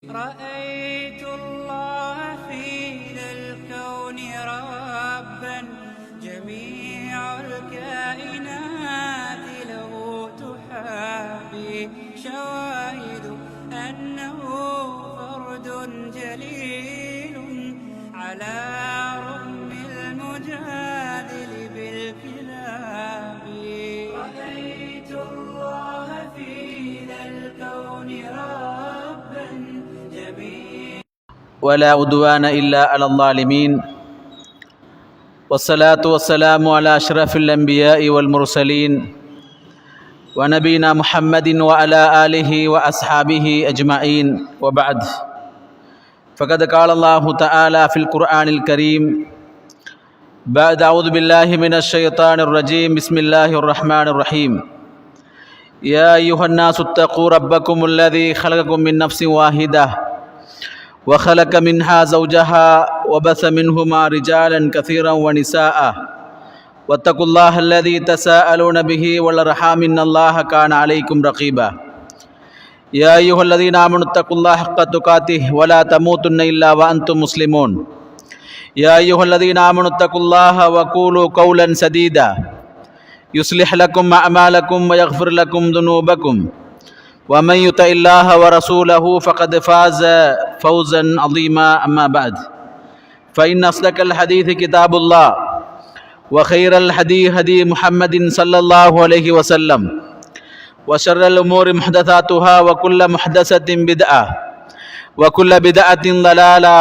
رأيت الله في ذا الكون ربا جميع الكائنات له تحابي شواهد أنه فرد جليل على رغم المجادل بالكلاب. رأيت الله في ذا الكون ربا جميع ولا عدوان إلا على الظالمين والصلاة والسلام على أشرف الأنبياء والمرسلين ونبينا محمد وعلى آله وأصحابه أجمعين وبعد فقد قال الله تعالى في القرآن الكريم بعد أعوذ بالله من الشيطان الرجيم بسم الله الرحمن الرحيم يا أيها الناس اتقوا ربكم الذي خلقكم من نفس واحدة وخلق منها زوجها وبث منهما رجالا كثيرا ونساء واتقوا الله الذي تساءلون به والأرحام إن الله كان عليكم رقيبا يا أيها الذين آمنوا اتقوا الله حق تقاته ولا تموتن إلا وأنتم مسلمون يا أيها الذين آمنوا اتقوا الله وقولوا قولا سديدا يصلح لكم أعمالكم ويغفر لكم ذنوبكم ومن يطع الله ورسوله فقد فاز فوزا عظيما أما بعد فإن أصدق الحديث كتاب الله وخير الهدي هدي محمد صلى الله عليه وسلم وشر الأمور محدثاتها وكل محدثة بدعة وكل بدعة ضلالة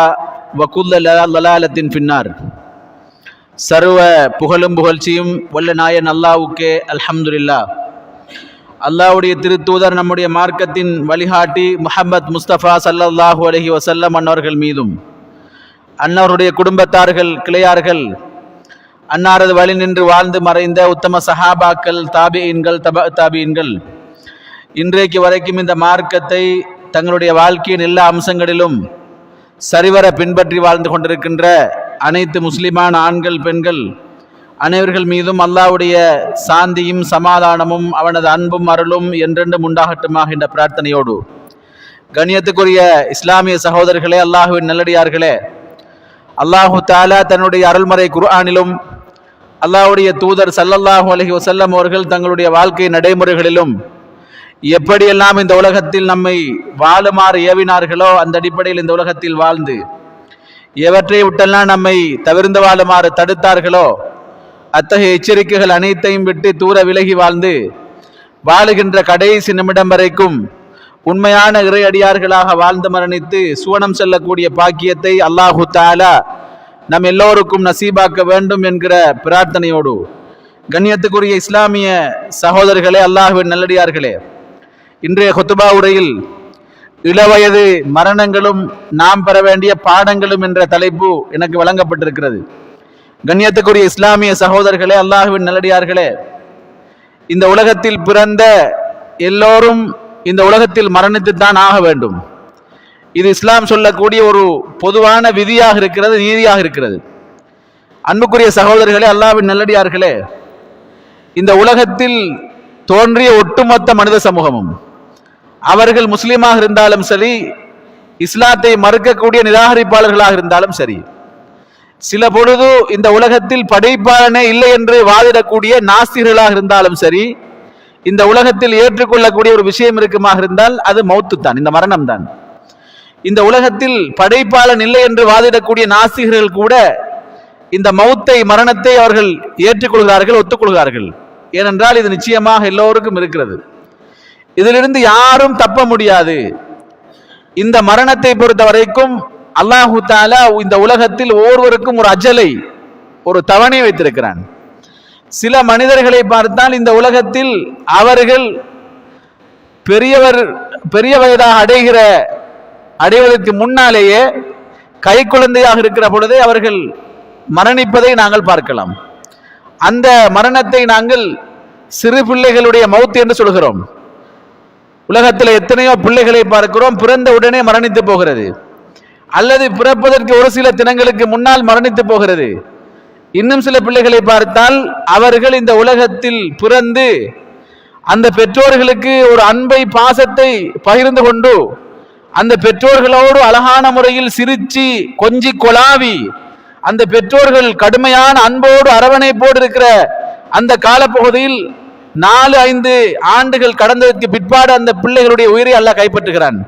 وكل ضلالة في النار. சர்வ புகழும் புகழ்ச்சியும் வல்ல நாயன் அல்லாஹ்வுக்கே அல்ஹம்துலில்லாஹ். அல்லாஹ்வுடைய திருத்தூதர் நம்முடைய மார்க்கத்தின் வழிகாட்டி முஹம்மத் முஸ்தபா ஸல்லல்லாஹு அலைஹி வஸல்லம் அன்னவர்கள் மீதும் அன்னவருடைய குடும்பத்தார்கள் கிளையார்கள் அன்னாரது வழி நின்று வாழ்ந்து மறைந்த உத்தம சஹாபாக்கள் தாபிஈன்கள் தாபிஈன்கள் இன்றைக்கு வரைக்கும் இந்த மார்க்கத்தை தங்களுடைய வாழ்க்கையின் எல்லா அம்சங்களிலும் சரிவர பின்பற்றி வாழ்ந்து கொண்டிருக்கின்ற அனைத்து முஸ்லிமான ஆண்கள் பெண்கள் அனைவர்கள் மீதும் அல்லாஹ்வுடைய சாந்தியும் சமாதானமும் அவனது அன்பும் அருளும் என்றென்றும் உண்டாகட்டுமாக என்ற பிரார்த்தனையோடு கண்ணியத்துக்குரிய இஸ்லாமிய சகோதரர்களே, அல்லாஹுவின் நல்லடியார்களே, அல்லாஹு தஆலா தன்னுடைய அருள்மறை குர்ஆனிலும் அல்லாஹ்வுடைய தூதர் ஸல்லல்லாஹு அலைஹி வஸல்லம் அவர்கள் தங்களுடைய வாழ்க்கை நடைமுறைகளிலும் எப்படியெல்லாம் இந்த உலகத்தில் நம்மை வாழுமாறு ஏவினார்களோ அந்த அடிப்படையில் இந்த உலகத்தில் வாழ்ந்து எவற்றை விட்டெல்லாம் நம்மை தவிர்ந்து வாழுமாறு தடுத்தார்களோ அத்தகைய எச்சரிக்கைகள் அனைத்தையும் விட்டு தூர விலகி வாழ்ந்து வாழுகின்ற கடைசி நிமிடம் வரைக்கும் உண்மையான இறை அடியார்களாக வாழ்ந்து மரணித்து சுவனம் செல்லக்கூடிய பாக்கியத்தை அல்லாஹு தஆலா நம் எல்லோருக்கும் நசீபாக்க வேண்டும் என்கிற பிரார்த்தனையோடு கண்ணியத்துக்குரிய இஸ்லாமிய சகோதரர்களே, அல்லாஹ்வின் நல்லடியார்களே, இன்றைய குத்துபா உரையில் இளவயது மரணங்களும் நாம் பெற வேண்டிய பாடங்களும் என்ற தலைப்பு எனக்கு வழங்கப்பட்டிருக்கிறது. கண்ணியத்துக்குரிய இஸ்லாமிய சகோதரர்களே, அல்லாஹ்வின் நல்லடியார்களே, இந்த உலகத்தில் பிறந்த எல்லோரும் இந்த உலகத்தில் மரணித்துத்தான் ஆக வேண்டும். இது இஸ்லாம் சொல்லக்கூடிய ஒரு பொதுவான விதியாக இருக்கிறது, நீதியாக இருக்கிறது. அன்புக்குரிய சகோதரர்களே, அல்லாஹ்வின் நல்லடியார்களே, இந்த உலகத்தில் தோன்றிய ஒட்டுமொத்த மனித சமூகமும் அவர்கள் முஸ்லீமாக இருந்தாலும் சரி, இஸ்லாத்தை மறுக்கக்கூடிய நிராகரிப்பாளர்களாக இருந்தாலும் சரி, சில பொழுது இந்த உலகத்தில் படைப்பாளனே இல்லை என்று வாதிடக்கூடிய நாஸ்திகர்களாக இருந்தாலும் சரி, இந்த உலகத்தில் ஏற்றுக்கொள்ளக்கூடிய ஒரு விஷயம் இருக்குமாக இருந்தால் அது மௌத்து தான், இந்த மரணம் தான். இந்த உலகத்தில் படைப்பாளன் இல்லை என்று வாதிடக்கூடிய நாஸ்திகர்கள் கூட இந்த மௌத்தை, மரணத்தை அவர்கள் ஏற்றுக்கொள்கிறார்கள், ஒத்துக்கொள்கிறார்கள். ஏனென்றால் இது நிச்சயமாக எல்லோருக்கும் இருக்கிறது. இதிலிருந்து யாரும் தப்ப முடியாது. இந்த மரணத்தை பொறுத்த வரைக்கும் அல்லாஹு தஆலா இந்த உலகத்தில் ஒவ்வொருவருக்கும் ஒரு அஜலை, ஒரு தவணை வைத்திருக்கிறான். சில மனிதர்களை பார்த்தால் இந்த உலகத்தில் அவர்கள் பெரிய வயதாக அடைவதற்கு முன்னாலேயே கை குழந்தையாக இருக்கிற பொழுதே அவர்கள் மரணிப்பதை நாங்கள் பார்க்கலாம். அந்த மரணத்தை நாங்கள் சிறு பிள்ளைகளுடைய மௌத் என்று சொல்கிறோம். உலகத்தில் எத்தனையோ பிள்ளைகளை பார்க்கிறோம், பிறந்த உடனே மரணித்து போகிறது, அல்லது பிறப்பதற்கு ஒரு சில தினங்களுக்கு முன்னால் மரணித்து போகிறது. இன்னும் சில பிள்ளைகளை பார்த்தால் அவர்கள் இந்த உலகத்தில் பிறந்து அந்த பெற்றோர்களுக்கு ஒரு அன்பை பாசத்தை பகிர்ந்து கொண்டு அந்த பெற்றோர்களோடு அழகான முறையில் சிரிச்சு கொஞ்சி கொலாவி அந்த பெற்றோர்கள் கடுமையான அன்போடு அரவணைப்போடு இருக்கிற அந்த காலப்பகுதியில் 4-5 ஆண்டுகள் கடந்ததற்கு பிற்பாடு அந்த பிள்ளைகளுடைய உயிரை அல்லாஹ் கைப்பற்றுகிறான்.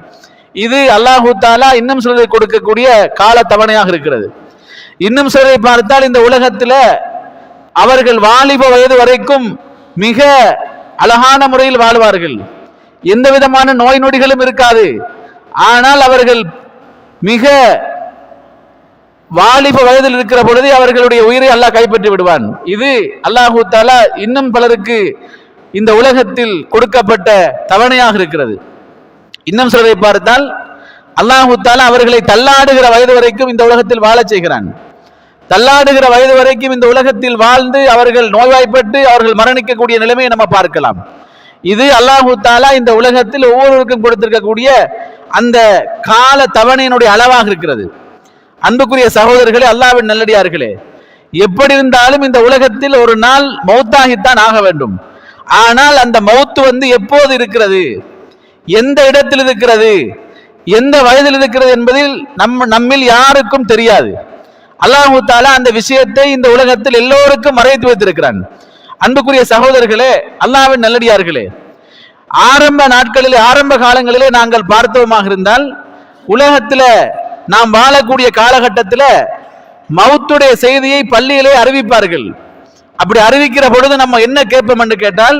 இது அல்லாஹு தாலா இன்னும் சிலரை கொடுக்கக்கூடிய கால தவணையாக இருக்கிறது. இன்னும் சிலரை பார்த்தால் இந்த உலகத்தில் அவர்கள் வாலிப வயது வரைக்கும் மிக அழகான முறையில் வாழ்வார்கள், எந்த விதமான நோய் நொடிகளும் இருக்காது. ஆனால் அவர்கள் மிக வாலிப வயதில் இருக்கிற பொழுது அவர்களுடைய உயிரை அல்லாஹ் கைப்பற்றி விடுவான். இது அல்லாஹு தாலா இன்னும் பலருக்கு இந்த உலகத்தில் கொடுக்கப்பட்ட தவணையாக இருக்கிறது. இன்னும் சிலரை பார்த்தால் அல்லாஹு தாலா அவர்களை தள்ளாடுகிற வயது வரைக்கும் இந்த உலகத்தில் வாழச் செய்கிறான். தள்ளாடுகிற வயது வரைக்கும் இந்த உலகத்தில் வாழ்ந்து அவர்கள் நோய்வாய்ப்பட்டு அவர்கள் மரணிக்கக்கூடிய நிலைமையை நம்ம பார்க்கலாம். இது அல்லாஹு தாலா இந்த உலகத்தில் ஒவ்வொருவருக்கும் கொடுத்திருக்கக்கூடிய அந்த கால தவணையினுடைய அளவாக இருக்கிறது. அன்புக்குரிய சகோதரர்களே, அல்லாஹ்வின் நல்லடியார்களே, எப்படி இருந்தாலும் இந்த உலகத்தில் ஒரு நாள் மௌத்தாகித்தான் ஆக வேண்டும். ஆனால் அந்த மௌத்து எப்போது இருக்கிறது, எந்த இடத்தில் இருக்கிறது, எந்த வயதில் இருக்கிறது என்பதில் நம்மில் யாருக்கும் தெரியாது. அல்லாஹு தாலா அந்த விஷயத்தை இந்த உலகத்தில் எல்லோருக்கும் மறைத்து வைத்திருக்கிறான். அன்புக்குரிய சகோதரர்களே, அல்லாஹ்வின் நல்லடியார்களே, ஆரம்ப நாட்களிலே ஆரம்ப காலங்களிலே நாங்கள் பார்த்தோமாக இருந்தால் உலகத்தில் நாம் வாழக்கூடிய காலகட்டத்தில் மவுத்துடைய செய்தியை பள்ளியிலே அறிவிப்பார்கள். அப்படி அறிவிக்கிற பொழுது நம்ம என்ன கேட்போம் என்று கேட்டால்,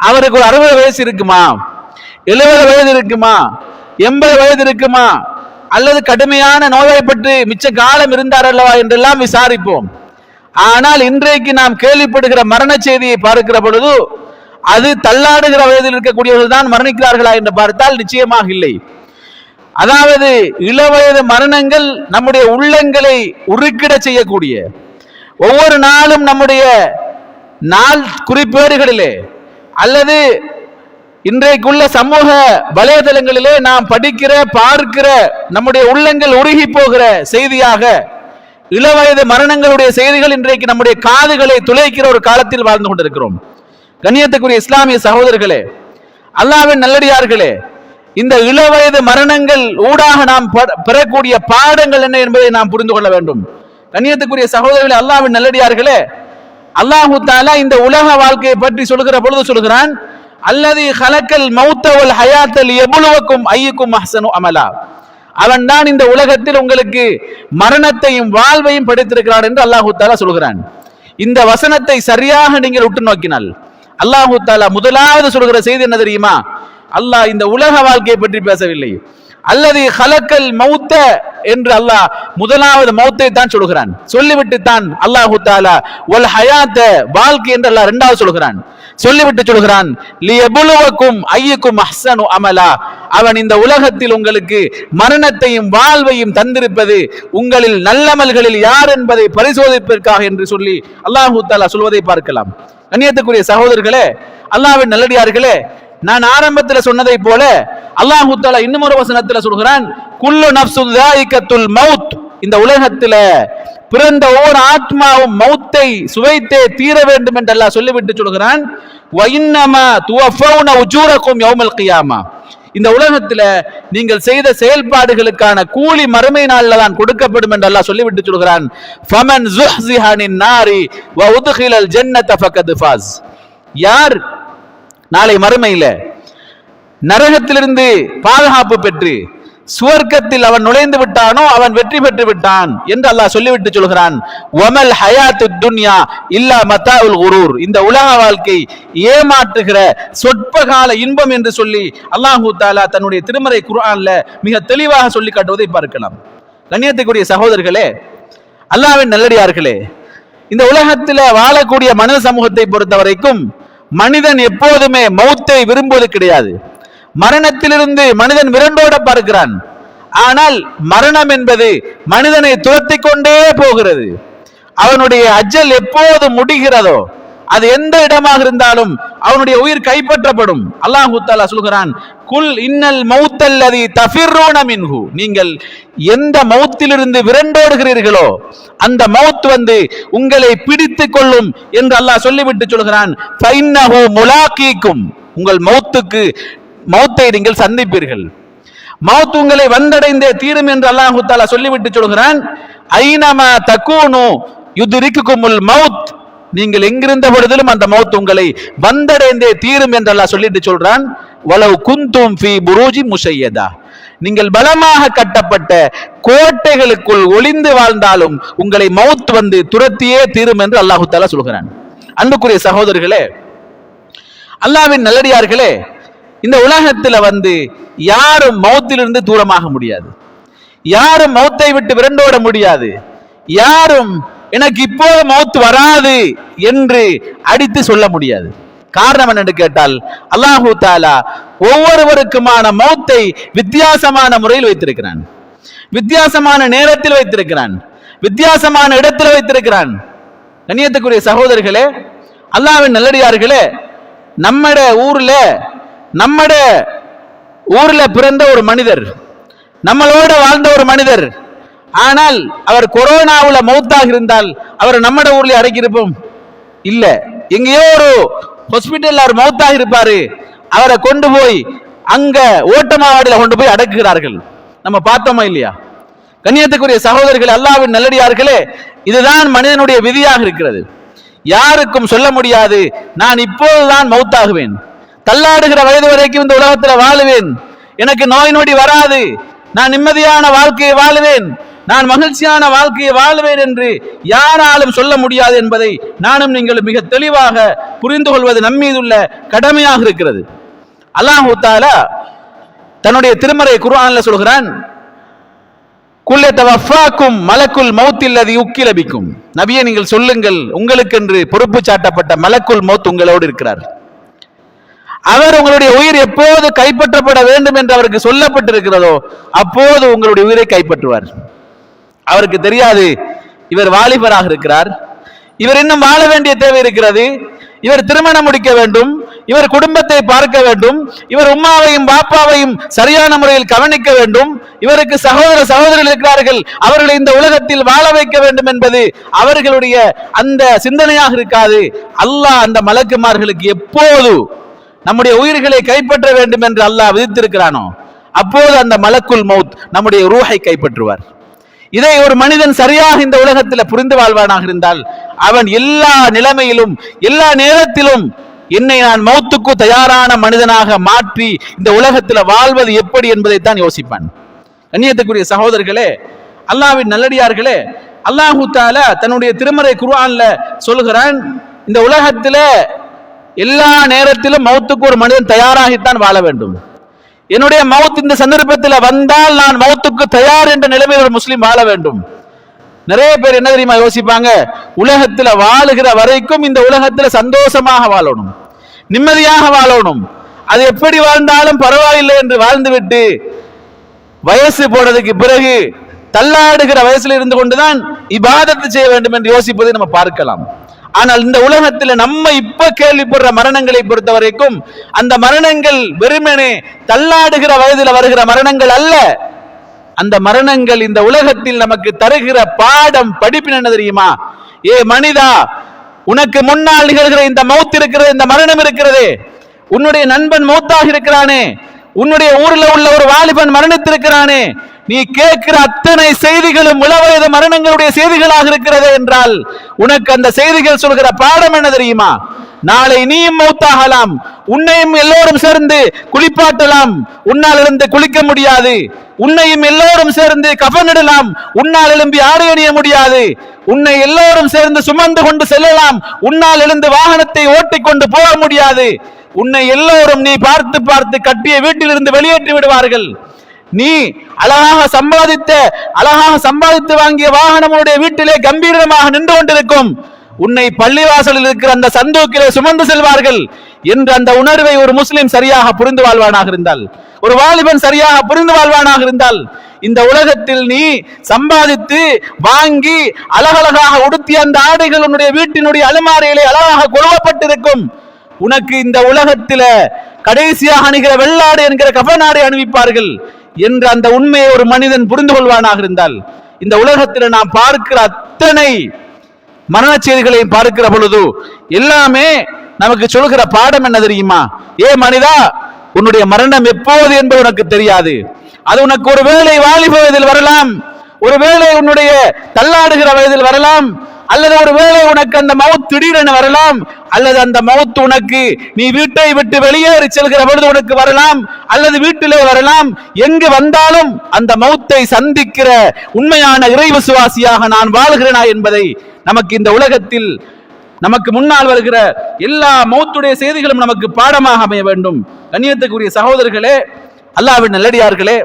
அவருக்கு ஒரு 60 வயசு இருக்குமா, 70 வயது இருக்குமா, 80 வயது இருக்குமா, அல்லது கடுமையான நோய்வாய்ப்பட்டு மிச்ச காலம் இருந்தார் அல்லவா என்றெல்லாம் விசாரிப்போம். ஆனால் இன்றைக்கு நாம் கேள்விப்படுகிற மரண செய்தியை பார்க்கிற பொழுது அது தள்ளாடுகிற வயதில் இருக்கக்கூடியவர்கள் தான் மரணிக்கிறார்களா என்று பார்த்தால் நிச்சயமாக இல்லை. அதாவது இளவயது மரணங்கள் நம்முடைய உள்ளங்களை உருக்கிட செய்யக்கூடிய, ஒவ்வொரு நாளும் நம்முடைய நாள் குறிப்பேடுகளிலே அல்லது இன்றைக்குள்ள சமூக வலைதளங்களிலே நாம் படிக்கிற பார்க்கிற நம்முடைய உள்ளங்கள் உருகி போகிற செய்தியாக இளவயது மரணங்களுடைய செய்திகள் இன்றைக்கு நம்முடைய காதுகளை துளைக்கிற ஒரு காலத்தில் வாழ்ந்து கொண்டிருக்கிறோம். கண்ணியத்துக்குரிய இஸ்லாமிய சகோதரர்களே, அல்லாஹ்வின் நல்லடியார்களே, இந்த இளவயது மரணங்கள் ஊடாக நாம் பெறக்கூடிய பாடங்கள் என்ன என்பதை நாம் புரிந்து கொள்ள வேண்டும். கண்ணியத்துக்குரிய சகோதரர்களே, அல்லாஹ்வின் நல்லடியார்களே, அல்லாஹு தஆலா இந்த உலக வாழ்க்கையை பற்றி சொல்கிற பொழுது சொல்கிறான், அல்லதி ஹலக்கல் மௌத்த வல் ஹயாத்த லியப்லுவக்கும் அய்யுக்கும் அஹ்ஸனு அமலா. அவன் தான் இந்த உலகத்தில் உங்களுக்கு மரணத்தையும் வாழ்வையும் படைத்திருக்கிறான் என்று அல்லாஹு தஆலா சொல்கிறான். இந்த வசனத்தை சரியாக நீங்கள் உற்று நோக்கினால் அல்லாஹு தஆலா முதலாவது சொல்கிற செய்தி என்ன தெரியுமா? அல்லாஹ் இந்த உலக வாழ்க்கையை பற்றி பேசவில்லை. அல்லது ஹலக்கல் மௌத்த என்று அல்லாஹ் முதலாவது மௌத்தை தான் சொல்கிறான். சொல்லிவிட்டு தான் அல்லாஹு தஆலா வல் ஹயாத்த வாழ்க்கை என்று அல்லாஹ் இரண்டாவது சொல்கிறான். சொல்லிவிட்டு சொல்கிறான் லியப்லுவக்கும் அய்யுக்கும் அஹ்ஸனு அமலா. அவன் இந்த உலகத்தில் உங்களுக்கு மரணத்தையும் வாழ்வையும் தந்திருப்பது உங்களில் நல்லமல்களில் யார் என்பதை பரிசோதிப்பதற்காக என்று சொல்லி அல்லாஹு தஆலா சொல்வதை பார்க்கலாம். கண்ணியத்துக்குரிய சகோதரர்களே, அல்லாஹ்வின் நல்லடியார்களே, நான் ஆரம்பத்தில் சொன்னதை போல அல்லாஹு தஆலா இன்னும் ஒரு வசனத்தில் சொல்கிறான், குல்லு நஃப்ஸுன் ஸாயிகத்துல் மௌத். இந்த உலகத்தில் பிறந்த ஒவ்வொரு ஆத்மாவும் மௌத்தை சுவைத்தே தீர வேண்டும் என்று அல்லாஹ் சொல்லிவிட்டு சொல்கிறான், வ இன்னமா துவஃபௌன உஜூரக்கும் யௌமல் கியாமா. இந்த உலகத்தில் நீங்கள் செய்த செயல்பாடுகளுக்கான கூலி மறுமை நாளில் தான் கொடுக்கப்படும் என்று அல்லாஹ் சொல்லிவிட்டு சொல்கிறான், ஃபமன் ஸுஹ்ஸிஹ அனின் நாரி வ உத்கிலல் ஜன்னத ஃபகத் ஃபாஸ். யார் நாளை மறுமையில நரகத்திலிருந்து பாதுகாப்பு பெற்று சுவர்க்கத்தில் அவன் நுழைந்து விட்டானோ அவன் வெற்றி பெற்று விட்டான் என்று அல்லாஹ் சொல்லிவிட்டு சொல்கிறான், வமல் ஹயாத்துத் துன்யா இல்லா மத்தாஉல் குரூர். இந்த உலக வாழ்க்கை ஏமாற்றுகிற சொற்பகால இன்பம் என்று சொல்லி அல்லாஹு தஆலா தன்னுடைய திருமறை குர்ஆன்ல மிக தெளிவாக சொல்லி காட்டுவதை பார்க்கலாம். கண்ணியத்துக்குரிய சகோதரர்களே, அல்லாஹ்வின் நல்லடியார்களே, இந்த உலகத்தில் வாழக்கூடிய மனித சமூகத்தை பொறுத்த வரைக்கும் மனிதன் எப்போதுமே மௌத்தை விரும்புவது கிடையாது. மரணத்திலிருந்து மனிதன் விரண்டோட பார்க்கிறான். ஆனால் மரணம் என்பது மனிதனை துரத்தி கொண்டே போகிறது. அவனுடைய அஜல் எப்போது முடிகிறதோ அது எந்த இடமாக இருந்தாலும் அவனுடைய உயிர் கைப்பற்றப்படும். அல்லாஹு தஆலா சொல்கிறான், குல் இன்னல் மௌத்தல்லதி தஃபிர்ரூன மின்ஹு. நீங்கள் எந்த மௌத்திலிருந்து விரண்டோடுகிறீர்களோ அந்த மௌத் உங்களை பிடித்துக் கொள்ளும் என்று அல்லாஹ் சொல்லிவிட்டு சொல்கிறான், ஃபைன்னஹு முலாகீக்கும். உங்கள் மௌத்தை நீங்கள் சந்திப்பீர்கள். மௌத் உங்களை வந்தடைந்தே தீரும் என்று அல்லாஹ் தஆலா சொல்லிவிட்டு சொல்கிறான், ஐனமா தகூனு யுத்ரிக்குமுல் மௌத், நீங்கள் எங்கிருந்த பொழுதிலும் அந்த மௌத் உங்களை வந்தடைந்தே தீரும் என்று அல்லாஹ் சொல்லிட்டு சொல்றான். வலவ் குந்தும் ஃபீ புரூஜி முஷையதா, நீங்கள் பலமாக கட்டப்பட்ட கோட்டைகளுக்குள் ஒளிந்து வாழ்ந்தாலும் உங்களை மௌத் வந்து துரத்தியே தீரும் என்று அல்லாஹ் தஆலா சொல்கிறான். அன்புக்குரிய சகோதரர்களே, அல்லாஹ்வின் நல்லடியார்களே, இந்த உலகத்துல யாரும் மௌத்திலிருந்து தூரமாக முடியாது, யாரும் மௌத்தை விட்டு விரண்டோட முடியாது, யாரும் எனக்கு இப்போது மௌத் வராது என்று அடித்து சொல்ல முடியாது. காரணம் என்னன்னு கேட்டால், அல்லாஹு தஆலா ஒவ்வொருவருக்குமான மௌத்தை வித்தியாசமான முறையில் வைத்திருக்கிறான், வித்தியாசமான நேரத்தில் வைத்திருக்கிறான், வித்தியாசமான இடத்தில் வைத்திருக்கிறான். கண்ணியத்துக்குரிய சகோதரர்களே, அல்லாஹ்வின் நல்லடியார்களே, நம்மட ஊர்ல பிறந்த ஒரு மனிதர், நம்மளோட வாழ்ந்த ஒரு மனிதர், ஆனால் அவர் கொரோனாவுல மௌத்தாக இருந்தால் அவர் நம்மட ஊர்ல அடக்கி இருப்போம் இல்ல, எங்கேயோ ஒரு ஹாஸ்பிட்டல் அவர் மௌத்தாக இருப்பாரு, அவரை கொண்டு போய் அங்க ஓட்டமாவாடியில கொண்டு போய் அடக்குகிறார்கள். நம்ம பார்த்தோமா இல்லையா? கண்ணியத்துக்குரிய சகோதரர்கள், அல்லாஹ்வின் நல்லடியார்களே, இதுதான் மனிதனுடைய விதியாக இருக்கிறது. யாருக்கும் சொல்ல முடியாது நான் இப்போதுதான் மௌத்தாகுவேன், தள்ளாடுகிற வயது வரைக்கும் இந்த உலகத்தில் வாழுவேன், எனக்கு நோய் நொடி வராது, நான் நிம்மதியான வாழ்க்கையை வாழுவேன், நான் மகிழ்ச்சியான வாழ்க்கையை வாழுவேன் என்று யாராலும் சொல்ல முடியாது என்பதை நானும் நீங்கள் மிக தெளிவாக புரிந்து கொள்வது நம்மீதுள்ள கடமையாக இருக்கிறது. அல்லாஹ் தஆலா தன்னுடைய திருமறை குர்ஆன்ல சொல்கிறான், குல்ல தவஃபாக்கும் மலக்குல் மௌத்தில்லதி உக்கில பிக்கும், நபியே நீங்கள் சொல்லுங்கள், உங்களுக்கென்று பொறுப்பு சாட்டப்பட்ட மலக்குல் மௌத் உங்களோடு இருக்கிறார். அவர் உங்களுடைய உயிர் எப்போது கைப்பற்றப்பட வேண்டும் என்று அவருக்கு சொல்லப்பட்டிருக்கிறதோ அப்போது உங்களுடைய உயிரை கைப்பற்றுவார். அவருக்கு தெரியாது இவர் வாலிபராக இருக்கிறார், இவர் இன்னும் வாழ வேண்டிய தேவை இருக்கிறது, இவர் திருமணம் முடிக்க வேண்டும், இவர் குடும்பத்தை பார்க்க வேண்டும், இவர் உம்மாவையும் பாப்பாவையும் சரியான முறையில் கவனிக்க வேண்டும், இவருக்கு சகோதர சகோதரிகள் இருக்கிறார்கள், அவர்களை இந்த உலகத்தில் வாழ வைக்க வேண்டும் என்பது அவர்களுடைய அந்த சிந்தனையாக இருக்காது. அல்லாஹ் அந்த மலக்குமார்களுக்கு எப்போது நம்முடைய உயிர்களை கைப்பற்ற வேண்டும் என்று அல்லாஹ் விதித்திருக்கிறானோ அப்போது அந்த மலக்குல் மௌத் நம்முடைய ரூஹை கைப்பற்றுவார். இதை ஒரு மனிதன் சரியாக இந்த உலகத்தில் புரிந்து வாழ்வானாக இருந்தால் அவன் எல்லா நிலைமையிலும் எல்லா நேரத்திலும் என்னை நான் மௌத்துக்கு தயாரான மனிதனாக மாற்றி இந்த உலகத்தில் வாழ்வது எப்படி என்பதைத்தான் யோசிப்பான். கண்ணியத்துக்குரிய சகோதரர்களே, அல்லாஹ்வின் நல்லடியார்களே, அல்லாஹு தஆலா தன்னுடைய திருமறை குர்ஆன்ல சொல்கிறான், இந்த உலகத்தில் எல்லா நேரத்திலும் மௌத்துக்கு ஒரு மனிதன் தயாராகித்தான் வாழ வேண்டும். என்னுடைய மௌத் இந்த சந்தர்ப்பத்தில் வந்தால் நான் மௌத்துக்கு தயார் என்ற நிலைமையில் ஒரு முஸ்லிம் வாழ வேண்டும். நிறைய பேர் என்ன தெரியுமா யோசிப்பாங்க, உலகத்தில் வாழுகிற வரைக்கும் இந்த உலகத்தில் சந்தோஷமாக வாழணும், நிம்மதியாக வாழணும், அது எப்படி வாழ்ந்தாலும் பரவாயில்லை என்று வாழ்ந்துவிட்டு வயசு போனதுக்கு பிறகு தள்ளாடுகிற வயசுல இருந்து கொண்டுதான் இபாதத்து செய்ய வேண்டும் என்று யோசிப்பதை நம்ம பார்க்கலாம். ஆனால் இந்த உலகத்தில் நம்ம இப்ப கேள்விப்படுற மரணங்களை பொறுத்த வரைக்கும் அந்த மரணங்கள் வெறுமனே தள்ளாடுகிற வயதில் வருகிற மரணங்கள் அல்ல. அந்த மரணங்கள் இந்த உலகத்தில் நமக்கு தருகிற பாடம் படிப்பின் என்ன தெரியுமா? ஏ மனிதா, உனக்கு முன்னால் நிகழ்கிற இந்த மௌத் இருக்கிறது, இந்த மரணம் இருக்கிறது, உன்னுடைய நண்பன் மௌத்தாக இருக்கிறானே, உன்னுடைய ஊரில் உள்ள ஒரு வாலிபன் மரணித்திருக்கிறானே, நீ கேட்கிற அத்தனை செய்திகளும் இளவயது மரணங்களுடைய செய்திகளாக இருக்கிறது என்றால் உனக்கு அந்த செய்திகள் சொல்கிற பாடம் என்ன தெரியுமா? நாளை நீயும் மௌத்தாகலாம், உன்னையும் எல்லோரும் சேர்ந்து குளிப்பாட்டலாம், உன்னால் எழுந்து குளிக்க முடியாது, உன்னையும் எல்லோரும் சேர்ந்து கஃனிடலாம், உன்னால் எழும்பி ஆடை அணிய முடியாது, உன்னை எல்லோரும் சேர்ந்து சுமந்து கொண்டு செல்லலாம், உன்னால் எழுந்து வாகனத்தை ஓட்டிக்கொண்டு போக முடியாது, உன்னை எல்லோரும் நீ பார்த்து பார்த்து கட்டிய வீட்டிலிருந்து வெளியேற்றி விடுவார்கள். நீ அழகாக சம்பாதித்து வாங்கிய வாகனம் உன்னுடைய வீட்டிலே கம்பீரமாக நின்று கொண்டிருக்கும், உன்னை பள்ளிவாசலில் இருக்கிற அந்த சந்தூக்கிலே சுமந்து செல்வார்கள் என்ற அந்த உணர்வை ஒரு முஸ்லிம் சரியாக புரிந்து வாழ்வானாக இருந்தால், ஒரு வாலிபன் சரியாக புரிந்து வாழ்வானாக இருந்தால், இந்த உலகத்தில் நீ சம்பாதித்து வாங்கி அழகழகாக உடுத்திய அந்த ஆடைகள் உன்னுடைய வீட்டினுடைய அலுமாரியிலே அழகாக கொழுவப்பட்டிருக்கும். உனக்கு இந்த உலகத்தில் கடைசியாக அணிகிற வெள்ளாடு என்கிற கஃனாடை அணிவிப்பார்கள் என்ற அந்த உண்மையை ஒரு மனிதன் புரிந்து கொள்வானாக இருந்தால், இந்த உலகத்தில் நாம் பார்க்கிற அத்தனை மரண செய்திகளையும் பார்க்கிற பொழுது எல்லாமே நமக்கு சொல்கிற பாடம் என்ன தெரியுமா? ஏ மனிதா, உன்னுடைய மரணம் எப்போது என்பது உனக்கு தெரியாது, அது உனக்கு ஒரு வேளை வாலிப வயதில் வரலாம், ஒரு வேளை உன்னுடைய தள்ளாடுகிற வயதில் வரலாம், அல்லது ஒரு வேளை உனக்கு அந்த மவுத் திடீரென வரலாம், அல்லது அந்த மவுத் உனக்கு நீ வீட்டை விட்டு வெளியேறி செல்கிற பொழுது உனக்கு வரலாம், அல்லது வீட்டிலே வரலாம். எங்கு வந்தாலும் அந்த மவுத்தை சந்திக்கிற உண்மையான இறை விசுவாசியாக நான் வாழ்கிறேனா என்பதை நமக்கு இந்த உலகத்தில் நமக்கு முன்னால் வருகிற எல்லா மவுத்துடைய செய்திகளும் நமக்கு பாடமாக அமைய வேண்டும். கண்ணியத்துக்குரிய சகோதரர்களே, அல்லாஹ்வின் நல்லடியார்களே,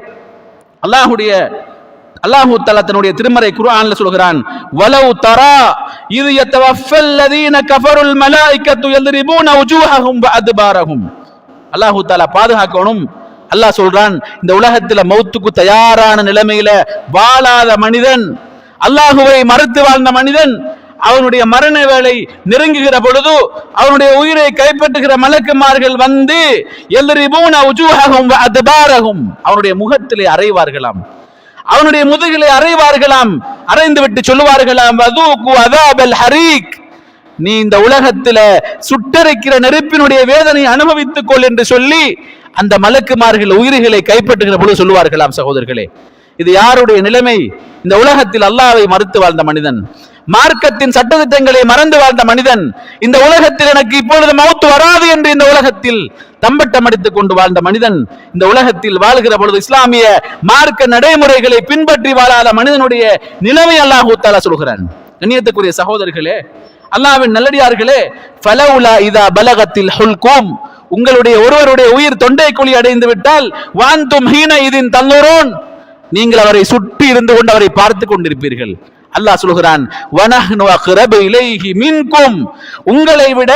அல்லாஹு தஆலா தன்னுடைய திருமறை குர்ஆன்ல சொல்கிறான், வலவ் தரா இது யதவஃபல் லதீன கஃபருல் மலாயிகத்து யضربون وجوههم وادبارهم. அல்லாஹு தஆலா பாதுகாக்கணும். அல்லாஹ் சொல்றான், இந்த உலகத்துல மௌத்துக்கு தயாரான நிலைமையில வாழாத மனிதன், அல்லாஹுவை மறுத்து வாழ்ந்த மனிதன், அவனுடைய மரண வேளை நெருங்குகிற பொழுது அவனுடைய உயிரை கைப்பற்றுகிற மலக்குமார்கள் வந்து யضربون وجوههم وادبارهم, அவனுடைய முகத்திலே அறைவார்களாம், அவனுடைய முதுகிலே அறைவார்களாம், அறைந்து விட்டு சொல்லுவார்களாம், வதூகு அதாபல் ஹரீக், நீ இந்த உலகத்தில சுட்டரிக்கிற நெருப்பினுடைய வேதனை அனுபவித்துக் கொள் என்று சொல்லி அந்த மலக்குமார்கள் உயிர்களை கைப்பற்றுகிற பொழுது சொல்லுவார்களாம். சகோதரர்களே, இது யாருடைய நிலைமை? இந்த உலகத்தில் அல்லாஹ்வை மறுத்து வாழ்ந்த மனிதன், மார்க்கத்தின் சட்டதிட்டங்களை மறந்து வாழ்ந்த மனிதன், இந்த உலகத்தில் எனக்கு இப்பொழுது மௌத் வராது என்று இந்த உலகத்தில் தம்பட்டம் அடித்துக் கொண்டு வாழ்ந்த மனிதன், இந்த உலகத்தில் வாழ்கிற பொழுது இஸ்லாமிய மார்க்க நடைமுறைகளை பின்பற்றி வாழாத மனிதனுடைய நிலைமை அல்லாஹ் தஆலா சொல்கிறான். கண்ணியத்துக்குரிய சகோதரர்களே, அல்லாஹ்வின் நல்லடியார்களே, ஃபலவுலா இதா பலகத்தில் ஹுல்கும், உங்களுடைய ஒருவருடைய உயிர் தொண்டை குழி அடைந்து விட்டால் வாந்தும் ஹீன இதின் தல்லுரோன், நீங்கள் அவரை சுற்றி இருந்து கொண்டு அவரை பார்த்து கொண்டிருப்பீர்கள். அல்லாஹ் சொல்கிறான், வனஹ்னு அக்ரபு இலைஹி மின்கும், உங்களை விட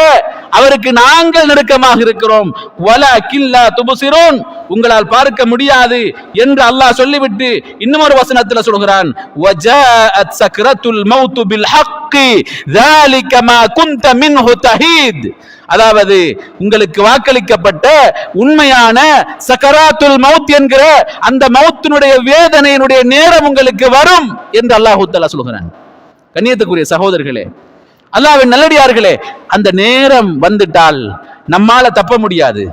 அவருக்கு நாங்கள் நெருக்கமாக இருக்கிறோம், வலகின் லா துப்சிரூன், உங்களால் பார்க்க முடியாது என்று அல்லாஹ் சொல்லிவிட்டு இன்னொரு வசனத்தில் சொல்கிறான், வஜாஅத் சக்ரத்துல் மௌத் பில் ஹக்கி ذلك ما كنت منه تحيد, அதாவது உங்களுக்கு வாக்களிக்கப்பட்ட உண்மையான சக்கராத்துல் மௌத் என்கிற அந்த மௌத்தினுடைய வேதனையினுடைய நேரம் உங்களுக்கு வரும் என்று அல்லாஹ் தஆலா சொல்கிறான். கண்ணியத்துக்குரிய சகோதரர்களே, அல்லாஹ்வின் நல்லடியார்களே, அந்த நேரம் வந்துட்டால் நம்மால தப்ப முடியாது,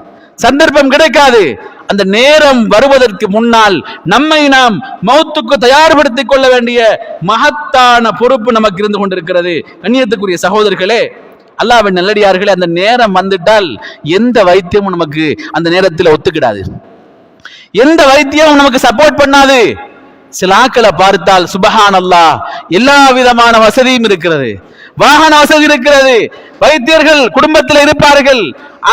சந்தர்ப்பம் கிடைக்காது. அந்த நேரம் வருவதற்கு முன்னால் நம்மை நாம் மௌத்துக்கு தயார்படுத்திக் கொள்ள வேண்டிய மகத்தான பொறுப்பு நமக்கு இருந்து கொண்டிருக்கிறது. கண்ணியத்துக்குரிய சகோதரர்களே, அல்லாஹ்வின் நல்லடியார்களே, அந்த நேரம் வந்துட்டால் எந்த வைத்தியமும் நமக்கு அந்த நேரத்தில் ஒத்துக்கிடாது, எந்த வைத்தியமும் நமக்கு சப்போர்ட் பண்ணாது. சில ஆக்களை பார்த்தால் சுபஹானல்லாஹ், எல்லா விதமான வசதியும் இருக்கிறது, வாகன வசதி இருக்கிறது, வைத்தியர்கள் குடும்பத்தில் இருப்பார்கள்,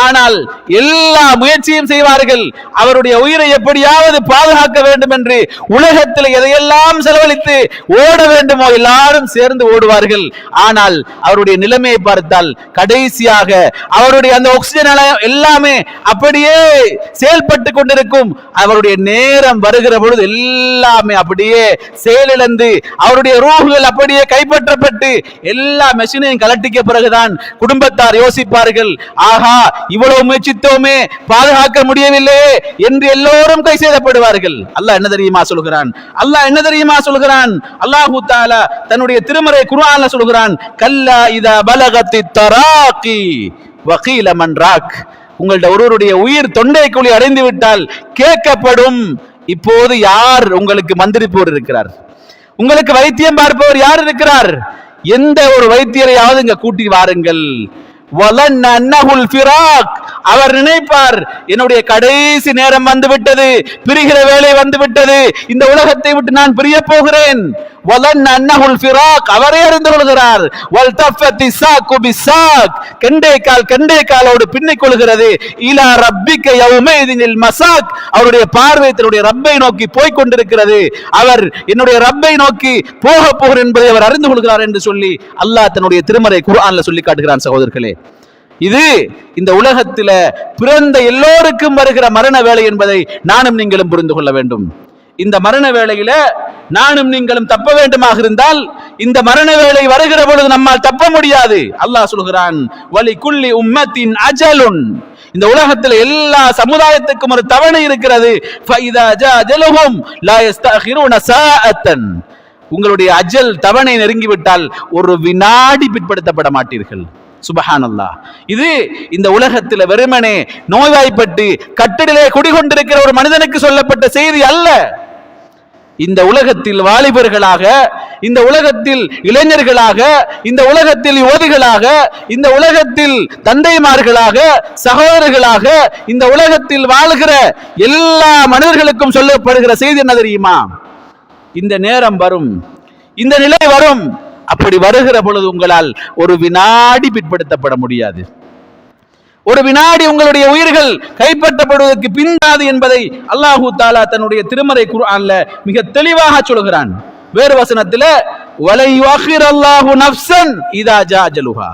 ஆனால் எல்லா முயற்சியும் செய்வார்கள், அவருடைய உயிரை எப்படியாவது பாதுகாக்க வேண்டும் என்று உலகத்தில் எதையெல்லாம் செலவழித்து ஓட வேண்டுமோ எல்லாரும் சேர்ந்து ஓடுவார்கள். ஆனால் அவருடைய நிலைமையை பார்த்தால் கடைசியாக அவருடைய அந்த ஆக்சிஜன் எல்லாமே அப்படியே செயல்பட்டு கொண்டிருக்கும். அவருடைய நேரம் வருகிற பொழுது எல்லாமே அப்படியே செயலிழந்து அவருடைய ரூஹுகள் அப்படியே கைப்பற்றப்பட்டு எல்லா மெஷினையும் கலட்டிக்க பிறகுதான் குடும்பத்தார் யோசிப்பார்கள், ஆஹா இவ்வளவு முயற்சித்தோமே பாதுகாக்க முடியவில்லை என்று எல்லோரும் கை செய்யப்படுவார்கள். அல்லாஹ் என்ன தெரியுமா சொல்கிறான்? அல்லாஹு தஆலா தன்னுடைய திருமறை குர்ஆன்ல சொல்கிறான், கல்லா இதா பலகத்தி தராகி வகீல மன் ராக், உங்களுடைய ஒருவருடைய உயிர் தொண்டை குழி அடைந்து விட்டால் கேட்கப்படும், இப்போது யார் உங்களுக்கு மந்திரிப்போர் இருக்கிறார், உங்களுக்கு வைத்தியம் பார்ப்பவர் யார் இருக்கிறார்? எந்த ஒரு வைத்தியரையாவது இங்க கூட்டி வாருங்கள். அவர் நினைப்பார், என்னுடைய கடைசி நேரம் வந்துவிட்டது, பிரிகிற வேலை வந்துவிட்டது, இந்த உலகத்தை விட்டு நான் பிரிய போகிறேன். அவரே அறிந்து கொள்கிறார். கெண்டை காலோடு பின்னிக் கொள்கிறது. அவருடைய பார்வை தன்னுடைய ரப்பை நோக்கி போய்க் கொண்டிருக்கிறது. அவர் என்னுடைய ரப்பை நோக்கி போக போகிறார் என்பதை அவர் அறிந்து கொள்கிறார் என்று சொல்லி அல்லாஹ் தன்னுடைய திருமறை குர்ஆன்ல சொல்லி காட்டுகிறான். சகோதரர்களே, இது இந்த உலகத்தில பிறந்த எல்லோருக்கும் வருகிற மரண வேலை என்பதை நானும் நீங்களும் புரிந்து கொள்ள வேண்டும். இந்த மரண வேளையில நானும் நீங்களும் தப்ப வேண்டுமாக இருந்தால் இந்த மரண வேளை வருகிற பொழுது நம்மால் தப்ப முடியாது. அல்லாஹ் சொல்கிறான், வலி குல்லி உம்மத்தின் அஜலுன், இந்த உலகத்தில் எல்லா சமுதாயத்துக்கும் ஒரு தவணை இருக்கிறது. ஃபைதா ஜஅஜலுஹும் லா யஸ்தஅகிருன சாஅத்தன், உங்களுடைய அஜல் தவணை நெருங்கிவிட்டால் ஒரு வினாடி பிற்படுத்தப்பட மாட்டீர்கள். சுபஹானல்லாஹ். இது இந்த உலகத்தில் வெறுமனே நோய்வாய்ப்பட்டு கட்டிலே குடிகொண்டிருக்கிற ஒரு மனிதனுக்கு சொல்லப்பட்ட செய்தி அல்ல. இந்த உலகத்தில் வாலிபர்களாக, இந்த உலகத்தில் இளைஞர்களாக, இந்த உலகத்தில் யுவதிகளாக, இந்த உலகத்தில் தந்தைமார்களாக, சகோதரர்களாக, இந்த உலகத்தில் வாழ்கிற எல்லா மனிதர்களுக்கும் சொல்லப்படுகிற செய்தி என்ன தெரியுமா? இந்த நேரம் வரும், இந்த நிலை வரும். அப்படி வருகிற பொழுது உங்களால் ஒரு வினாடி பிற்படுத்தப்பட முடியாது. ஒரு வினாடி உங்களுடைய உயிர்கள் கைப்பற்றப்படுவதற்கு பின்னாது என்பதை அல்லாஹு தாலா தன்னுடைய திருமறை குர்ஆன்ல மிக தெளிவாக சொல்கிறான். வேறு வசனத்துல வலை யுஅখিরুல்லாஹு நஃப்ஸன் இதா ஜா அஜலுஹா,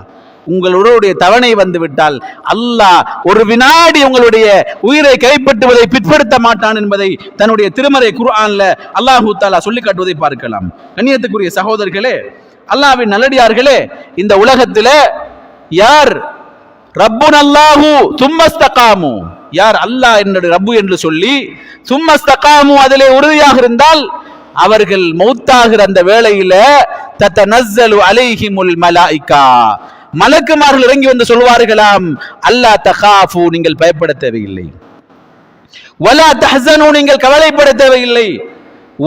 உங்களுடைய தவணை வந்து விட்டால் அல்லாஹ் ஒரு வினாடி உங்களுடைய உயிரை கைப்பற்றுவதை பிற்படுத்த மாட்டான் என்பதை தன்னுடைய திருமறை குர்ஆன்ல அல்லாஹு தாலா சொல்லி காட்டுவதை பார்க்கலாம். கண்ணியத்துக்குரிய சகோதரர்களே, அல்லாஹ்வின் நல்லடியார்களே, இந்த உலகத்துல யார் ரப்புன் அல்லாஹு சும்மஸ்தகாமு, யார் அல்லாஹ் என்னுடைய ரப்பு என்று சொல்லி சும்மஸ்தகாமு அதிலே உறுதியாக இருந்தால் அவர்கள் மௌத்தாகிற அந்த வேளையில தத்தனஸ்ஸலு அலைஹிமுல் மலாயிகா, மலக்குமார்கள் இறங்கி வந்து சொல்வார்களாம், அல்லா தகாஃபு, நீங்கள் பயப்பட தேவையில்லை, வலா தஹ்ஸனு, நீங்கள் கவலைப்பட தேவையில்லை,